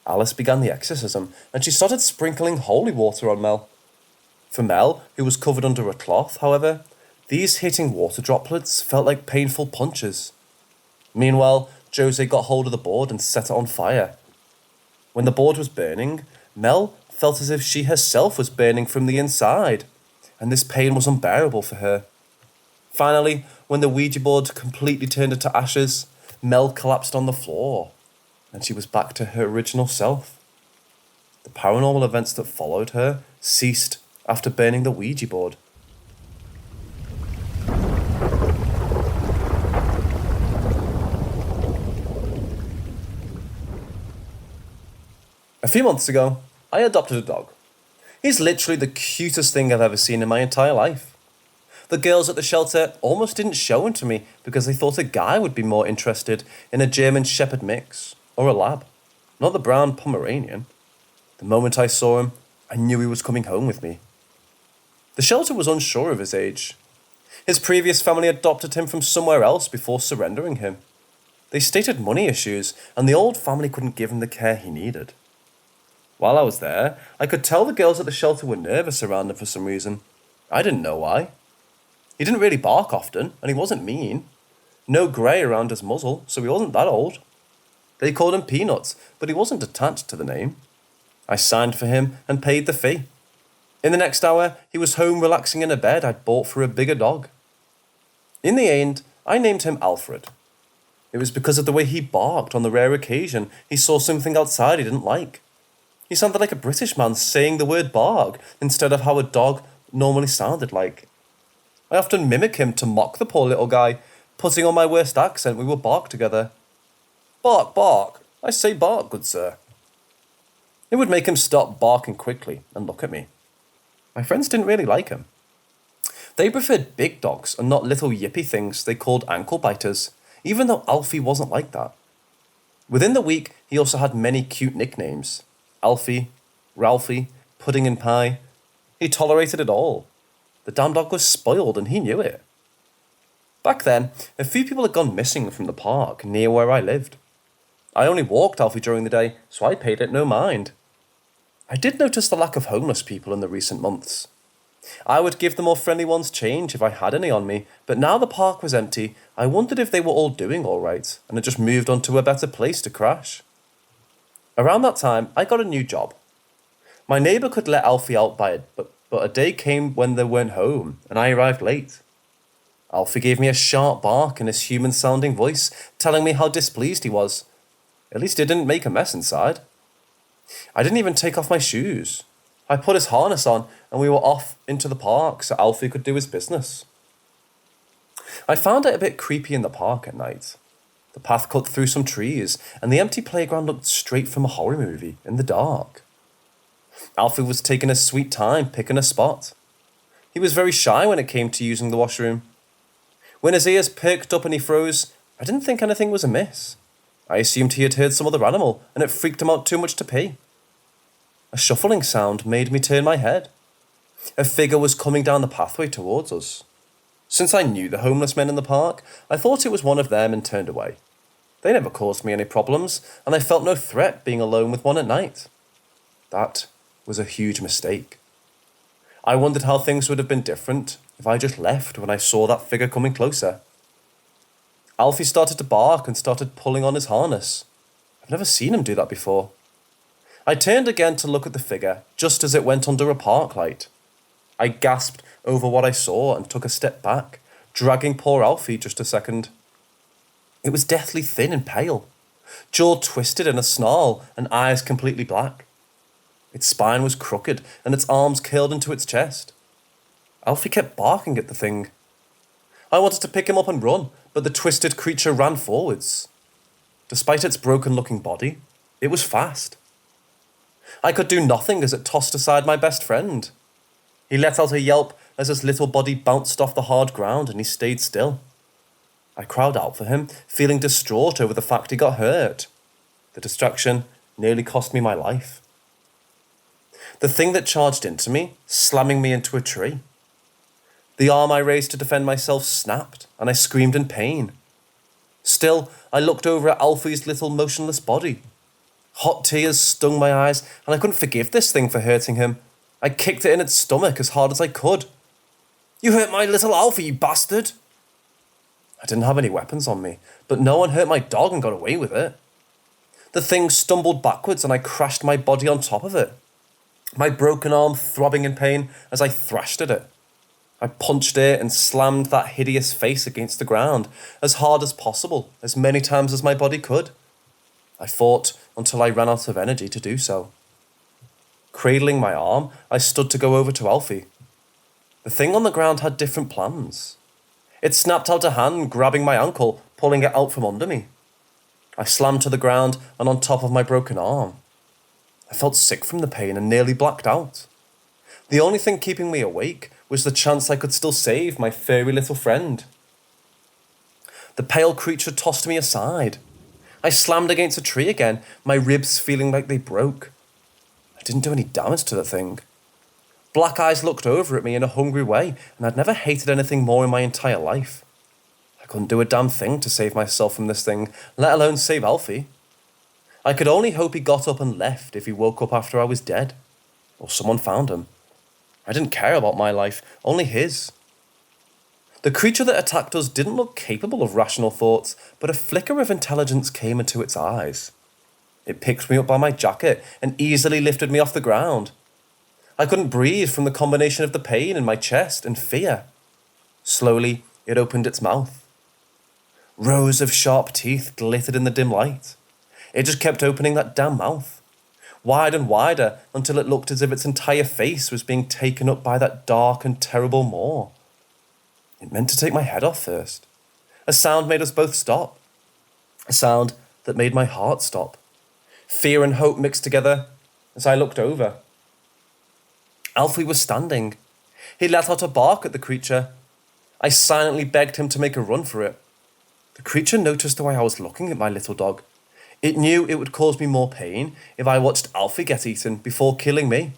Alice began the exorcism, and she started sprinkling holy water on Mel. For Mel, who was covered under a cloth, however, These hitting water droplets felt like painful punches. Meanwhile, Jose got hold of the board and set it on fire. When the board was burning, Mel felt as if she herself was burning from the inside, and this pain was unbearable for her. Finally, when the Ouija board completely turned into ashes, Mel collapsed on the floor, and she was back to her original self. The paranormal events that followed her ceased after burning the Ouija board. A few months ago, I adopted a dog. He's literally the cutest thing I've ever seen in my entire life. The girls at the shelter almost didn't show him to me because they thought a guy would be more interested in a German Shepherd mix or a lab, not the brown Pomeranian. The moment I saw him, I knew he was coming home with me. The shelter was unsure of his age. His previous family adopted him from somewhere else before surrendering him. They stated money issues, and the old family couldn't give him the care he needed. While I was there, I could tell the girls at the shelter were nervous around him for some reason. I didn't know why. He didn't really bark often, and he wasn't mean. No grey around his muzzle, so he wasn't that old. They called him Peanuts, but he wasn't attached to the name. I signed for him and paid the fee. In the next hour, he was home relaxing in a bed I'd bought for a bigger dog. In the end, I named him Alfred. It was because of the way he barked on the rare occasion he saw something outside he didn't like. He sounded like a British man saying the word bark instead of how a dog normally sounded like. I often mimic him to mock the poor little guy, putting on my worst accent we would bark together. Bark, bark. I say bark, good sir. It would make him stop barking quickly and look at me. My friends didn't really like him. They preferred big dogs and not little yippy things they called ankle biters, even though Alfie wasn't like that. Within the week, he also had many cute nicknames. Alfie, Ralphie, Pudding and Pie. He tolerated it all. The damn dog was spoiled and he knew it. Back then, a few people had gone missing from the park near where I lived. I only walked Alfie during the day, so I paid it no mind. I did notice the lack of homeless people in the recent months. I would give the more friendly ones change if I had any on me, but now the park was empty, I wondered if they were all doing all right and had just moved on to a better place to crash. Around that time, I got a new job. My neighbour could let Alfie out but a day came when they weren't home, and I arrived late. Alfie gave me a sharp bark in his human-sounding voice, telling me how displeased he was. At least he didn't make a mess inside. I didn't even take off my shoes. I put his harness on, and we were off into the park so Alfie could do his business. I found it a bit creepy in the park at night. The path cut through some trees, and the empty playground looked straight from a horror movie in the dark. Alfie was taking his sweet time picking a spot. He was very shy when it came to using the washroom. When his ears perked up and he froze, I didn't think anything was amiss. I assumed he had heard some other animal, and it freaked him out too much to pee. A shuffling sound made me turn my head. A figure was coming down the pathway towards us. Since I knew the homeless men in the park, I thought it was one of them and turned away. They never caused me any problems, and I felt no threat being alone with one at night. That was a huge mistake. I wondered how things would have been different if I just left when I saw that figure coming closer. Alfie started to bark and started pulling on his harness. I've never seen him do that before. I turned again to look at the figure, just as it went under a park light. I gasped over what I saw and took a step back, dragging poor Alfie just a second. It was deathly thin and pale, jaw twisted in a snarl and eyes completely black. Its spine was crooked and its arms curled into its chest. Alfie kept barking at the thing. I wanted to pick him up and run, but the twisted creature ran forwards. Despite its broken-looking body, it was fast. I could do nothing as it tossed aside my best friend. He let out a yelp as his little body bounced off the hard ground and he stayed still. I cried out for him, feeling distraught over the fact he got hurt. The distraction nearly cost me my life. The thing that charged into me, slamming me into a tree. The arm I raised to defend myself snapped, and I screamed in pain. Still, I looked over at Alfie's little motionless body. Hot tears stung my eyes, and I couldn't forgive this thing for hurting him. I kicked it in its stomach as hard as I could. You hurt my little Alfie, you bastard! I didn't have any weapons on me, but no one hurt my dog and got away with it. The thing stumbled backwards and I crashed my body on top of it, my broken arm throbbing in pain as I thrashed at it. I punched it and slammed that hideous face against the ground as hard as possible, as many times as my body could. I fought until I ran out of energy to do so. Cradling my arm, I stood to go over to Alfie. The thing on the ground had different plans. It snapped out a hand, grabbing my ankle, pulling it out from under me. I slammed to the ground and on top of my broken arm. I felt sick from the pain and nearly blacked out. The only thing keeping me awake was the chance I could still save my furry little friend. The pale creature tossed me aside. I slammed against a tree again, my ribs feeling like they broke. I didn't do any damage to the thing. Black eyes looked over at me in a hungry way, and I'd never hated anything more in my entire life. I couldn't do a damn thing to save myself from this thing, let alone save Alfie. I could only hope he got up and left if he woke up after I was dead, or someone found him. I didn't care about my life, only his. The creature that attacked us didn't look capable of rational thoughts, but a flicker of intelligence came into its eyes. It picked me up by my jacket and easily lifted me off the ground. I couldn't breathe from the combination of the pain in my chest and fear. Slowly, it opened its mouth. Rows of sharp teeth glittered in the dim light. It just kept opening that damn mouth. Wide and wider until it looked as if its entire face was being taken up by that dark and terrible maw. It meant to take my head off first. A sound made us both stop. A sound that made my heart stop. Fear and hope mixed together as I looked over. Alfie was standing. He let out a bark at the creature. I silently begged him to make a run for it. The creature noticed the way I was looking at my little dog. It knew it would cause me more pain if I watched Alfie get eaten before killing me.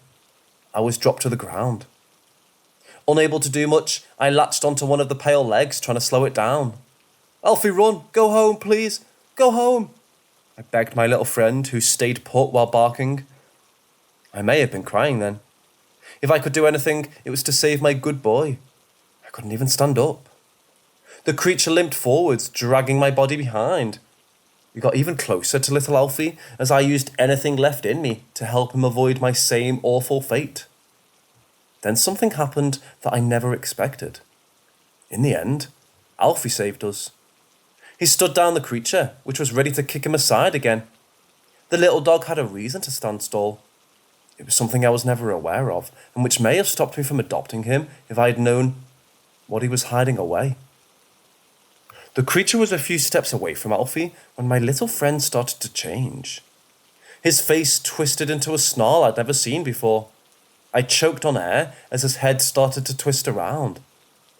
I was dropped to the ground. Unable to do much, I latched onto one of the pale legs, trying to slow it down. Alfie, run! Go home, please! Go home! I begged my little friend, who stayed put while barking. I may have been crying then. If I could do anything, it was to save my good boy. I couldn't even stand up. The creature limped forwards, dragging my body behind. We got even closer to little Alfie as I used anything left in me to help him avoid my same awful fate. Then something happened that I never expected. In the end, Alfie saved us. He stood down the creature, which was ready to kick him aside again. The little dog had a reason to stand still. It was something I was never aware of, and which may have stopped me from adopting him if I had known what he was hiding away. The creature was a few steps away from Alfie when my little friend started to change. His face twisted into a snarl I'd never seen before. I choked on air as his head started to twist around,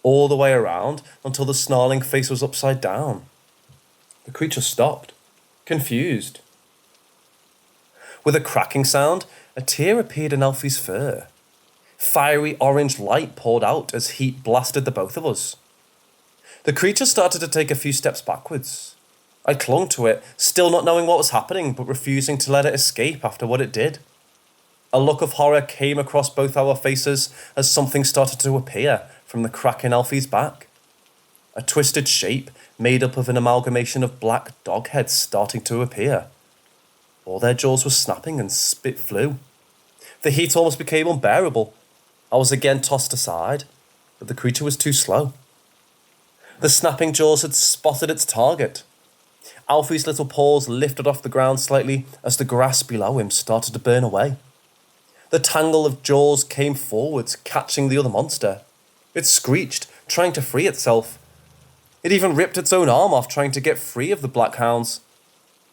all the way around until the snarling face was upside down. The creature stopped, confused. With a cracking sound, a tear appeared in Alfie's fur. Fiery orange light poured out as heat blasted the both of us. The creature started to take a few steps backwards. I clung to it, still not knowing what was happening, but refusing to let it escape after what it did. A look of horror came across both our faces as something started to appear from the crack in Alfie's back. A twisted shape made up of an amalgamation of black dog heads starting to appear. All their jaws were snapping and spit flew. The heat almost became unbearable. I was again tossed aside, but the creature was too slow. The snapping jaws had spotted its target. Alfie's little paws lifted off the ground slightly as the grass below him started to burn away. The tangle of jaws came forwards, catching the other monster. It screeched, trying to free itself. It even ripped its own arm off, trying to get free of the black hounds.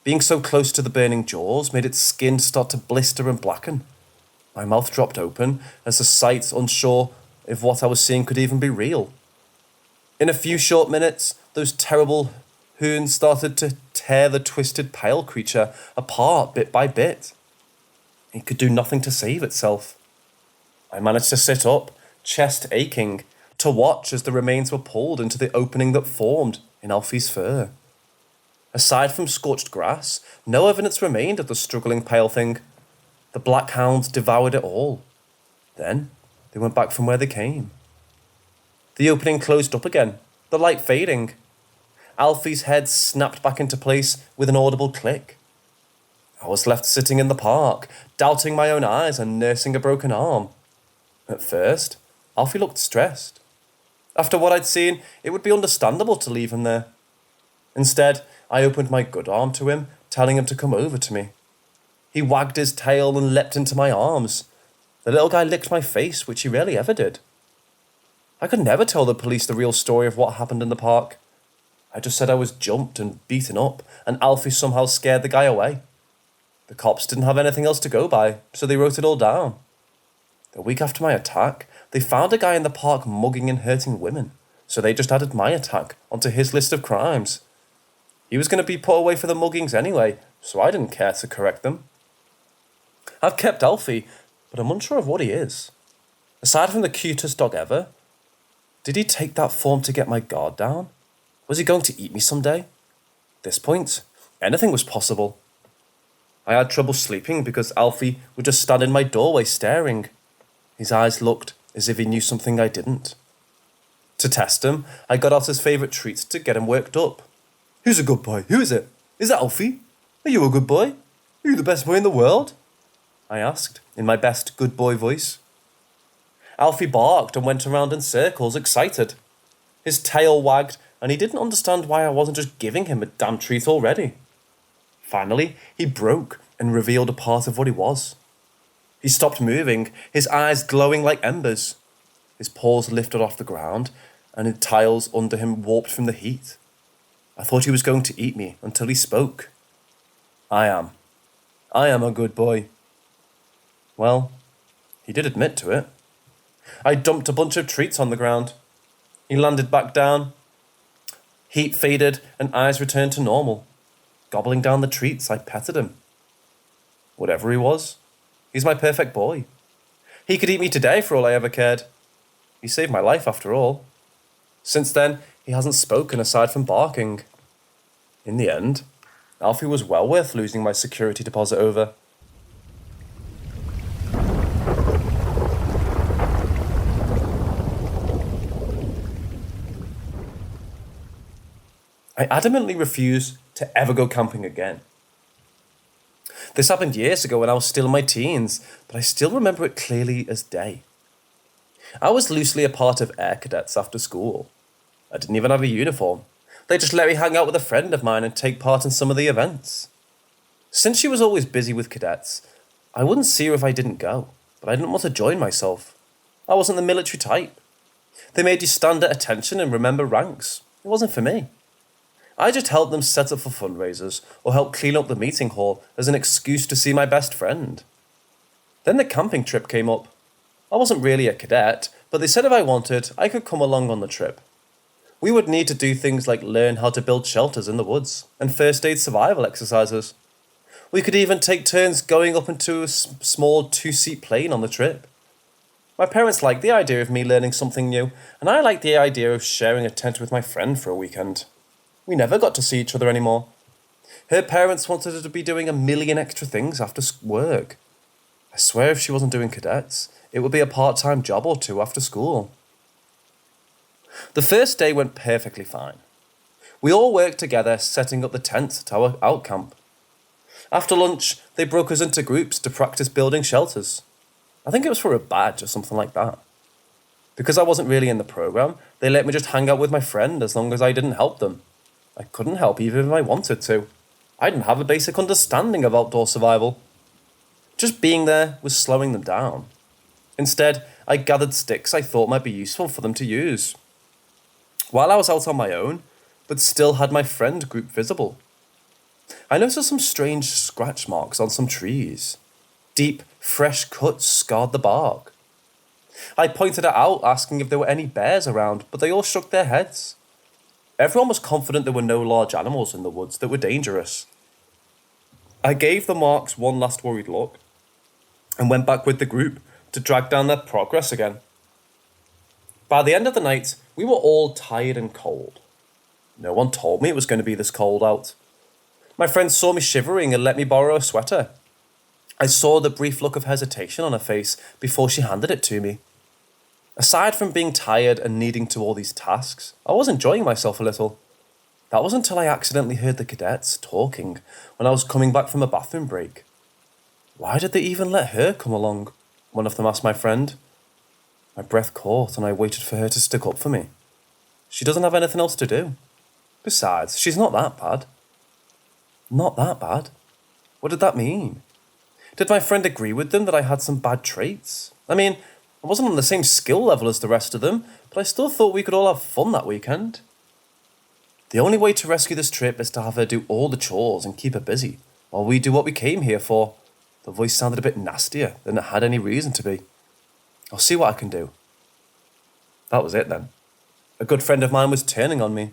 Being so close to the burning jaws made its skin start to blister and blacken. My mouth dropped open as the sight, unsure if what I was seeing could even be real. In a few short minutes, those terrible hoons started to tear the twisted pale creature apart bit by bit. It could do nothing to save itself. I managed to sit up, chest aching, to watch as the remains were pulled into the opening that formed in Alfie's fur. Aside from scorched grass, no evidence remained of the struggling pale thing. The black hounds devoured it all. Then they went back from where they came. The opening closed up again, the light fading. Alfie's head snapped back into place with an audible click. I was left sitting in the park, doubting my own eyes and nursing a broken arm. At first, Alfie looked stressed. After what I'd seen, it would be understandable to leave him there. Instead, I opened my good arm to him, telling him to come over to me. He wagged his tail and leapt into my arms. The little guy licked my face, which he rarely ever did. I could never tell the police the real story of what happened in the park. I just said I was jumped and beaten up, and Alfie somehow scared the guy away. The cops didn't have anything else to go by, so they wrote it all down. A week after my attack, they found a guy in the park mugging and hurting women, so they just added my attack onto his list of crimes. He was going to be put away for the muggings anyway, so I didn't care to correct them. I've kept Alfie, but I'm unsure of what he is. Aside from the cutest dog ever, did he take that form to get my guard down? Was he going to eat me someday? At this point, anything was possible. I had trouble sleeping because Alfie would just stand in my doorway staring. His eyes looked as if he knew something I didn't. To test him, I got out his favourite treats to get him worked up. Who's a good boy? Who is it? Is it Alfie? Are you a good boy? Are you the best boy in the world? I asked, in my best good boy voice. Alfie barked and went around in circles, excited. His tail wagged, and he didn't understand why I wasn't just giving him a damn treat already. Finally, he broke and revealed a part of what he was. He stopped moving, his eyes glowing like embers. His paws lifted off the ground, and the tiles under him warped from the heat. I thought he was going to eat me until he spoke. I am a good boy. Well, he did admit to it. I dumped a bunch of treats on the ground. He landed back down. Heat faded and eyes returned to normal. Gobbling down the treats, I petted him. Whatever he was, he's my perfect boy. He could eat me today for all I ever cared. He saved my life after all. Since then, he hasn't spoken aside from barking. In the end, Alfie was well worth losing my security deposit over. I adamantly refuse to ever go camping again. This happened years ago when I was still in my teens, but I still remember it clearly as day. I was loosely a part of Air Cadets after school. I didn't even have a uniform. They just let me hang out with a friend of mine and take part in some of the events. Since she was always busy with cadets, I wouldn't see her if I didn't go, but I didn't want to join myself. I wasn't the military type. They made you stand at attention and remember ranks. It wasn't for me. I just helped them set up for fundraisers or help clean up the meeting hall as an excuse to see my best friend. Then the camping trip came up. I wasn't really a cadet, but they said if I wanted, I could come along on the trip. We would need to do things like learn how to build shelters in the woods and first aid survival exercises. We could even take turns going up into a small 2-seat plane on the trip. My parents liked the idea of me learning something new, and I liked the idea of sharing a tent with my friend for a weekend. We never got to see each other anymore. Her parents wanted her to be doing a million extra things after work. I swear if she wasn't doing cadets, it would be a part-time job or two after school. The first day went perfectly fine. We all worked together setting up the tent at our outcamp. After lunch, they broke us into groups to practice building shelters. I think it was for a badge or something like that. Because I wasn't really in the program, they let me just hang out with my friend as long as I didn't help them. I couldn't help even if I wanted to. I didn't have a basic understanding of outdoor survival. Just being there was slowing them down. Instead, I gathered sticks I thought might be useful for them to use. While I was out on my own, but still had my friend group visible, I noticed some strange scratch marks on some trees. Deep, fresh cuts scarred the bark. I pointed it out, asking if there were any bears around, but they all shook their heads. Everyone was confident there were no large animals in the woods that were dangerous. I gave the marks one last worried look and went back with the group to drag down their progress again. By the end of the night, we were all tired and cold. No one told me it was going to be this cold out. My friend saw me shivering and let me borrow a sweater. I saw the brief look of hesitation on her face before she handed it to me. Aside from being tired and needing to do all these tasks, I was enjoying myself a little. That was until I accidentally heard the cadets talking when I was coming back from a bathroom break. Why did they even let her come along? One of them asked my friend. My breath caught and I waited for her to stick up for me. She doesn't have anything else to do. Besides, she's not that bad. Not that bad? What did that mean? Did my friend agree with them that I had some bad traits? I mean, I wasn't on the same skill level as the rest of them, but I still thought we could all have fun that weekend. The only way to rescue this trip is to have her do all the chores and keep her busy, while we do what we came here for. The voice sounded a bit nastier than it had any reason to be. I'll see what I can do. That was it then. A good friend of mine was turning on me.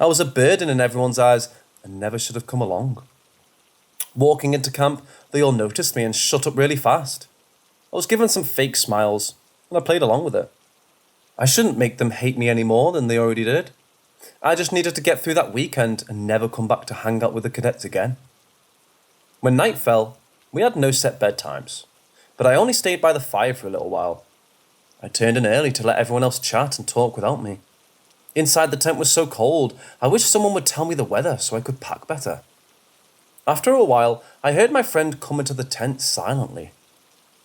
I was a burden in everyone's eyes and never should have come along. Walking into camp, they all noticed me and shut up really fast. I was given some fake smiles, and I played along with it. I shouldn't make them hate me any more than they already did. I just needed to get through that weekend and never come back to hang out with the cadets again. When night fell, we had no set bedtimes, but I only stayed by the fire for a little while. I turned in early to let everyone else chat and talk without me. Inside the tent was so cold, I wish someone would tell me the weather so I could pack better. After a while, I heard my friend come into the tent silently.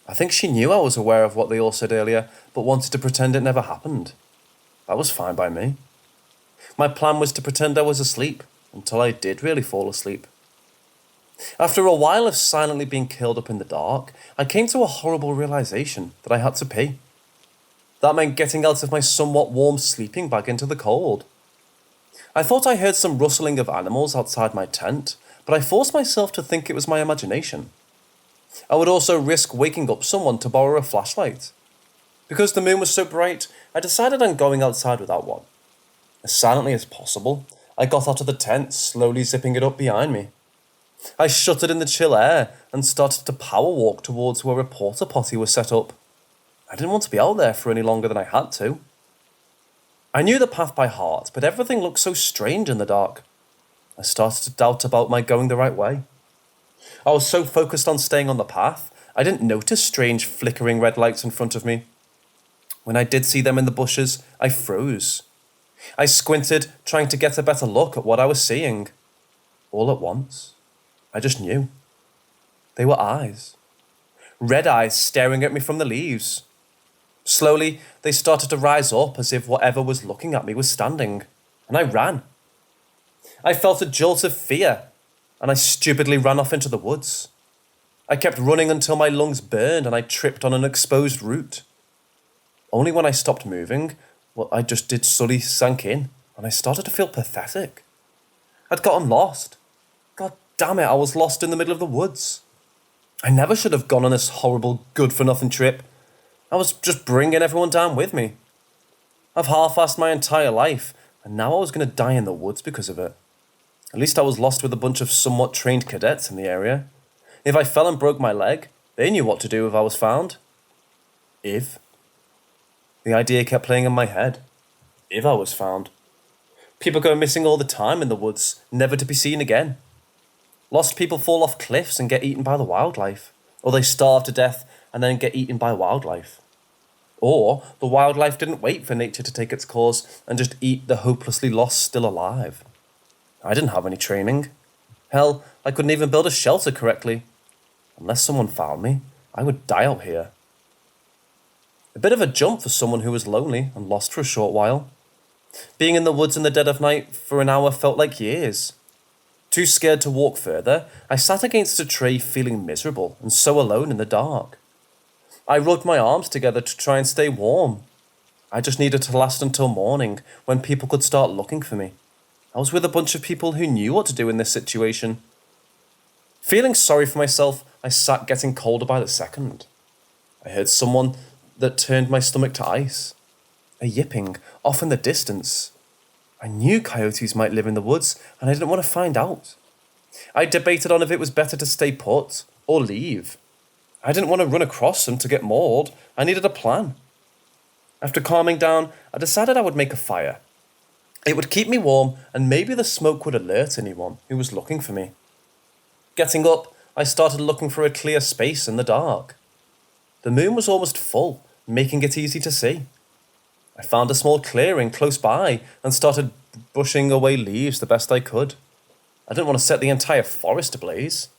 I think she knew I was aware of what they all said earlier, but wanted to pretend it never happened. That was fine by me. My plan was to pretend I was asleep, until I did really fall asleep. After a while of silently being curled up in the dark, I came to a horrible realization that I had to pee. That meant getting out of my somewhat warm sleeping bag into the cold. I thought I heard some rustling of animals outside my tent, but I forced myself to think it was my imagination. I would also risk waking up someone to borrow a flashlight. Because the moon was so bright, I decided on going outside without one. As silently as possible, I got out of the tent, slowly zipping it up behind me. I shuddered in the chill air and started to power walk towards where a porta potty was set up. I didn't want to be out there for any longer than I had to. I knew the path by heart, but everything looked so strange in the dark. I started to doubt about my going the right way. I was so focused on staying on the path, I didn't notice strange flickering red lights in front of me. When I did see them in the bushes, I froze. I squinted, trying to get a better look at what I was seeing. All at once, I just knew. They were eyes. Red eyes staring at me from the leaves. Slowly, they started to rise up as if whatever was looking at me was standing, and I ran. I felt a jolt of fear, and I stupidly ran off into the woods. I kept running until my lungs burned and I tripped on an exposed root. Only when I stopped moving, what I just did slowly sank in, and I started to feel pathetic. I'd gotten lost. God damn it, I was lost in the middle of the woods. I never should have gone on this horrible, good-for-nothing trip. I was just bringing everyone down with me. I've half-assed my entire life, and now I was going to die in the woods because of it. At least I was lost with a bunch of somewhat trained cadets in the area. If I fell and broke my leg, they knew what to do if I was found. If. The idea kept playing in my head. If I was found. People go missing all the time in the woods, never to be seen again. Lost people fall off cliffs and get eaten by the wildlife. Or they starve to death and then get eaten by wildlife. Or the wildlife didn't wait for nature to take its course and just eat the hopelessly lost still alive. I didn't have any training. Hell, I couldn't even build a shelter correctly. Unless someone found me, I would die out here. A bit of a jump for someone who was lonely and lost for a short while. Being in the woods in the dead of night for an hour felt like years. Too scared to walk further, I sat against a tree feeling miserable and so alone in the dark. I rubbed my arms together to try and stay warm. I just needed to last until morning, when people could start looking for me. I was with a bunch of people who knew what to do in this situation. Feeling sorry for myself, I sat getting colder by the second. I heard someone that turned my stomach to ice. A yipping, off in the distance. I knew coyotes might live in the woods, and I didn't want to find out. I debated on if it was better to stay put or leave. I didn't want to run across them to get mauled. I needed a plan. After calming down, I decided I would make a fire. It would keep me warm, and maybe the smoke would alert anyone who was looking for me. Getting up, I started looking for a clear space in the dark. The moon was almost full, making it easy to see. I found a small clearing close by and started brushing away leaves the best I could. I didn't want to set the entire forest ablaze.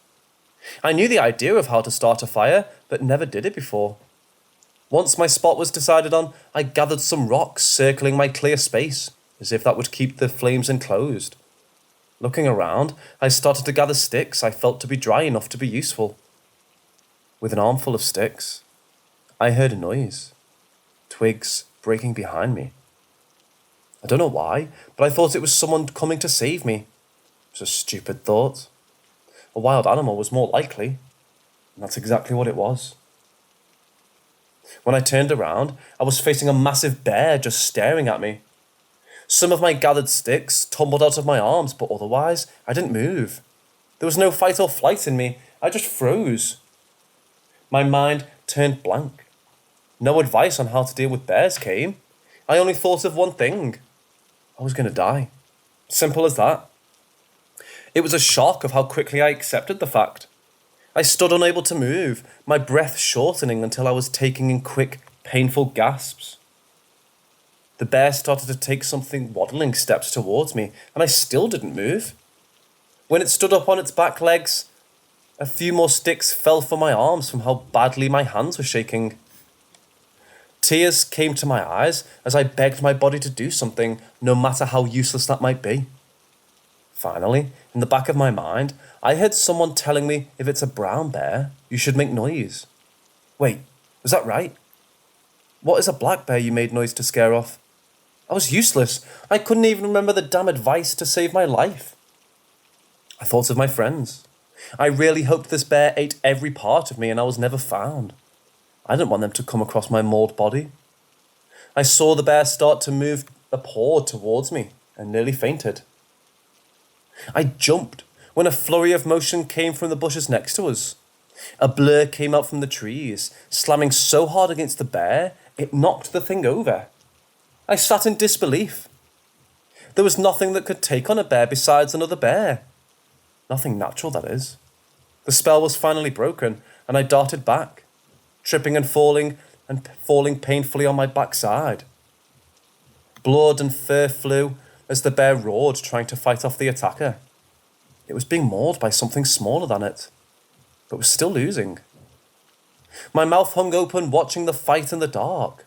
I knew the idea of how to start a fire, but never did it before. Once my spot was decided on, I gathered some rocks circling my clear space, as if that would keep the flames enclosed. Looking around, I started to gather sticks I felt to be dry enough to be useful. With an armful of sticks, I heard a noise. Twigs breaking behind me. I don't know why, but I thought it was someone coming to save me. It was a stupid thought. A wild animal was more likely, and that's exactly what it was. When I turned around, I was facing a massive bear just staring at me. Some of my gathered sticks tumbled out of my arms, but otherwise, I didn't move. There was no fight or flight in me, I just froze. My mind turned blank. No advice on how to deal with bears came. I only thought of one thing. I was going to die. Simple as that. It was a shock of how quickly I accepted the fact. I stood unable to move, my breath shortening until I was taking in quick, painful gasps. The bear started to take something waddling steps towards me, and I still didn't move. When it stood up on its back legs, a few more sticks fell from my arms from how badly my hands were shaking. Tears came to my eyes as I begged my body to do something, no matter how useless that might be. Finally, in the back of my mind, I heard someone telling me if it's a brown bear, you should make noise. Wait, was that right? What is a black bear you made noise to scare off? I was useless. I couldn't even remember the damn advice to save my life. I thought of my friends. I really hoped this bear ate every part of me and I was never found. I didn't want them to come across my mauled body. I saw the bear start to move a paw towards me and nearly fainted. I jumped when a flurry of motion came from the bushes next to us. A blur came out from the trees, slamming so hard against the bear, it knocked the thing over. I sat in disbelief. There was nothing that could take on a bear besides another bear. Nothing natural, that is. The spell was finally broken, and I darted back, tripping and falling painfully on my backside. Blood and fur flew as the bear roared, trying to fight off the attacker. It was being mauled by something smaller than it, but was still losing. My mouth hung open, watching the fight in the dark.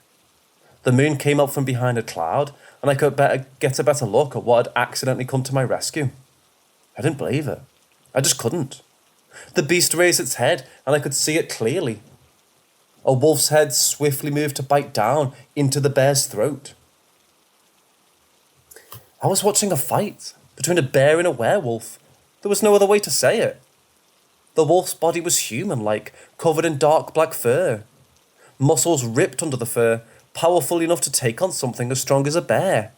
The moon came up from behind a cloud, and I could get a better look at what had accidentally come to my rescue. I didn't believe it. I just couldn't. The beast raised its head, and I could see it clearly. A wolf's head swiftly moved to bite down into the bear's throat. I was watching a fight between a bear and a werewolf. There was no other way to say it. The wolf's body was human-like, covered in dark black fur. Muscles ripped under the fur, powerful enough to take on something as strong as a bear.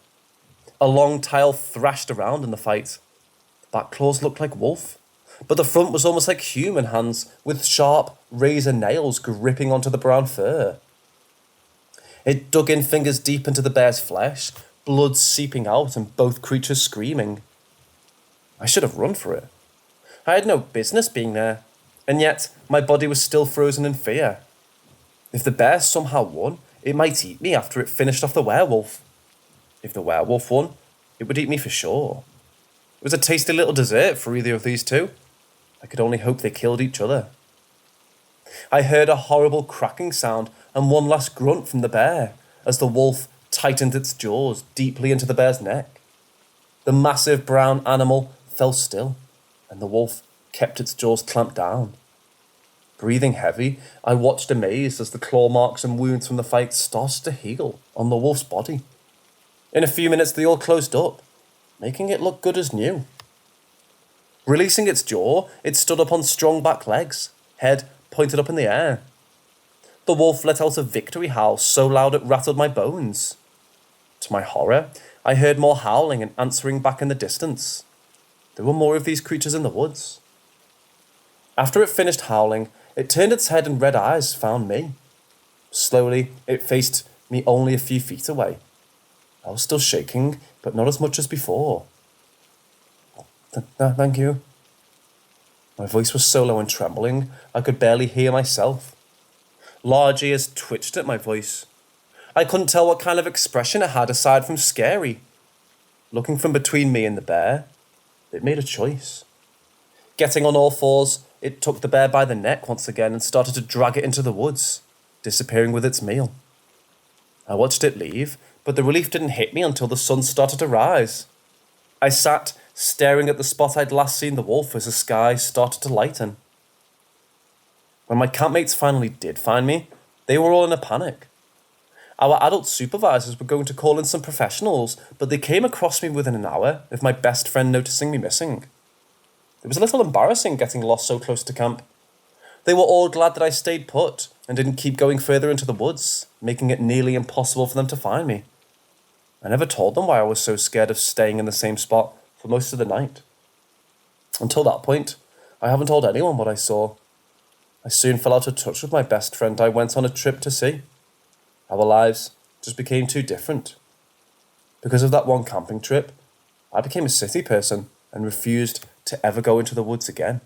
A long tail thrashed around in the fight. The back claws looked like wolf, but the front was almost like human hands with sharp razor nails gripping onto the brown fur. It dug in fingers deep into the bear's flesh, blood seeping out and both creatures screaming. I should have run for it. I had no business being there, and yet my body was still frozen in fear. If the bear somehow won, it might eat me after it finished off the werewolf. If the werewolf won, it would eat me for sure. It was a tasty little dessert for either of these two. I could only hope they killed each other. I heard a horrible cracking sound and one last grunt from the bear as the wolf tightened its jaws deeply into the bear's neck. The massive brown animal fell still, and the wolf kept its jaws clamped down. Breathing heavy, I watched amazed as the claw marks and wounds from the fight started to heal on the wolf's body. In a few minutes, they all closed up, making it look good as new. Releasing its jaw, it stood up on strong back legs, head pointed up in the air. The wolf let out a victory howl so loud it rattled my bones. To my horror, I heard more howling and answering back in the distance. There were more of these creatures in the woods. After it finished howling, it turned its head and red eyes found me. Slowly, it faced me only a few feet away. I was still shaking, but not as much as before. Thank you. My voice was so low and trembling, I could barely hear myself. Large ears twitched at my voice. I couldn't tell what kind of expression it had aside from scary. Looking from between me and the bear, it made a choice. Getting on all fours, it took the bear by the neck once again and started to drag it into the woods, disappearing with its meal. I watched it leave, but the relief didn't hit me until the sun started to rise. I sat staring at the spot I'd last seen the wolf as the sky started to lighten. When my campmates finally did find me, they were all in a panic. Our adult supervisors were going to call in some professionals, but they came across me within an hour of my best friend noticing me missing. It was a little embarrassing getting lost so close to camp. They were all glad that I stayed put and didn't keep going further into the woods, making it nearly impossible for them to find me. I never told them why I was so scared of staying in the same spot for most of the night. Until that point, I haven't told anyone what I saw. I soon fell out of touch with my best friend I went on a trip to see. Our lives just became too different. Because of that one camping trip, I became a city person and refused to ever go into the woods again.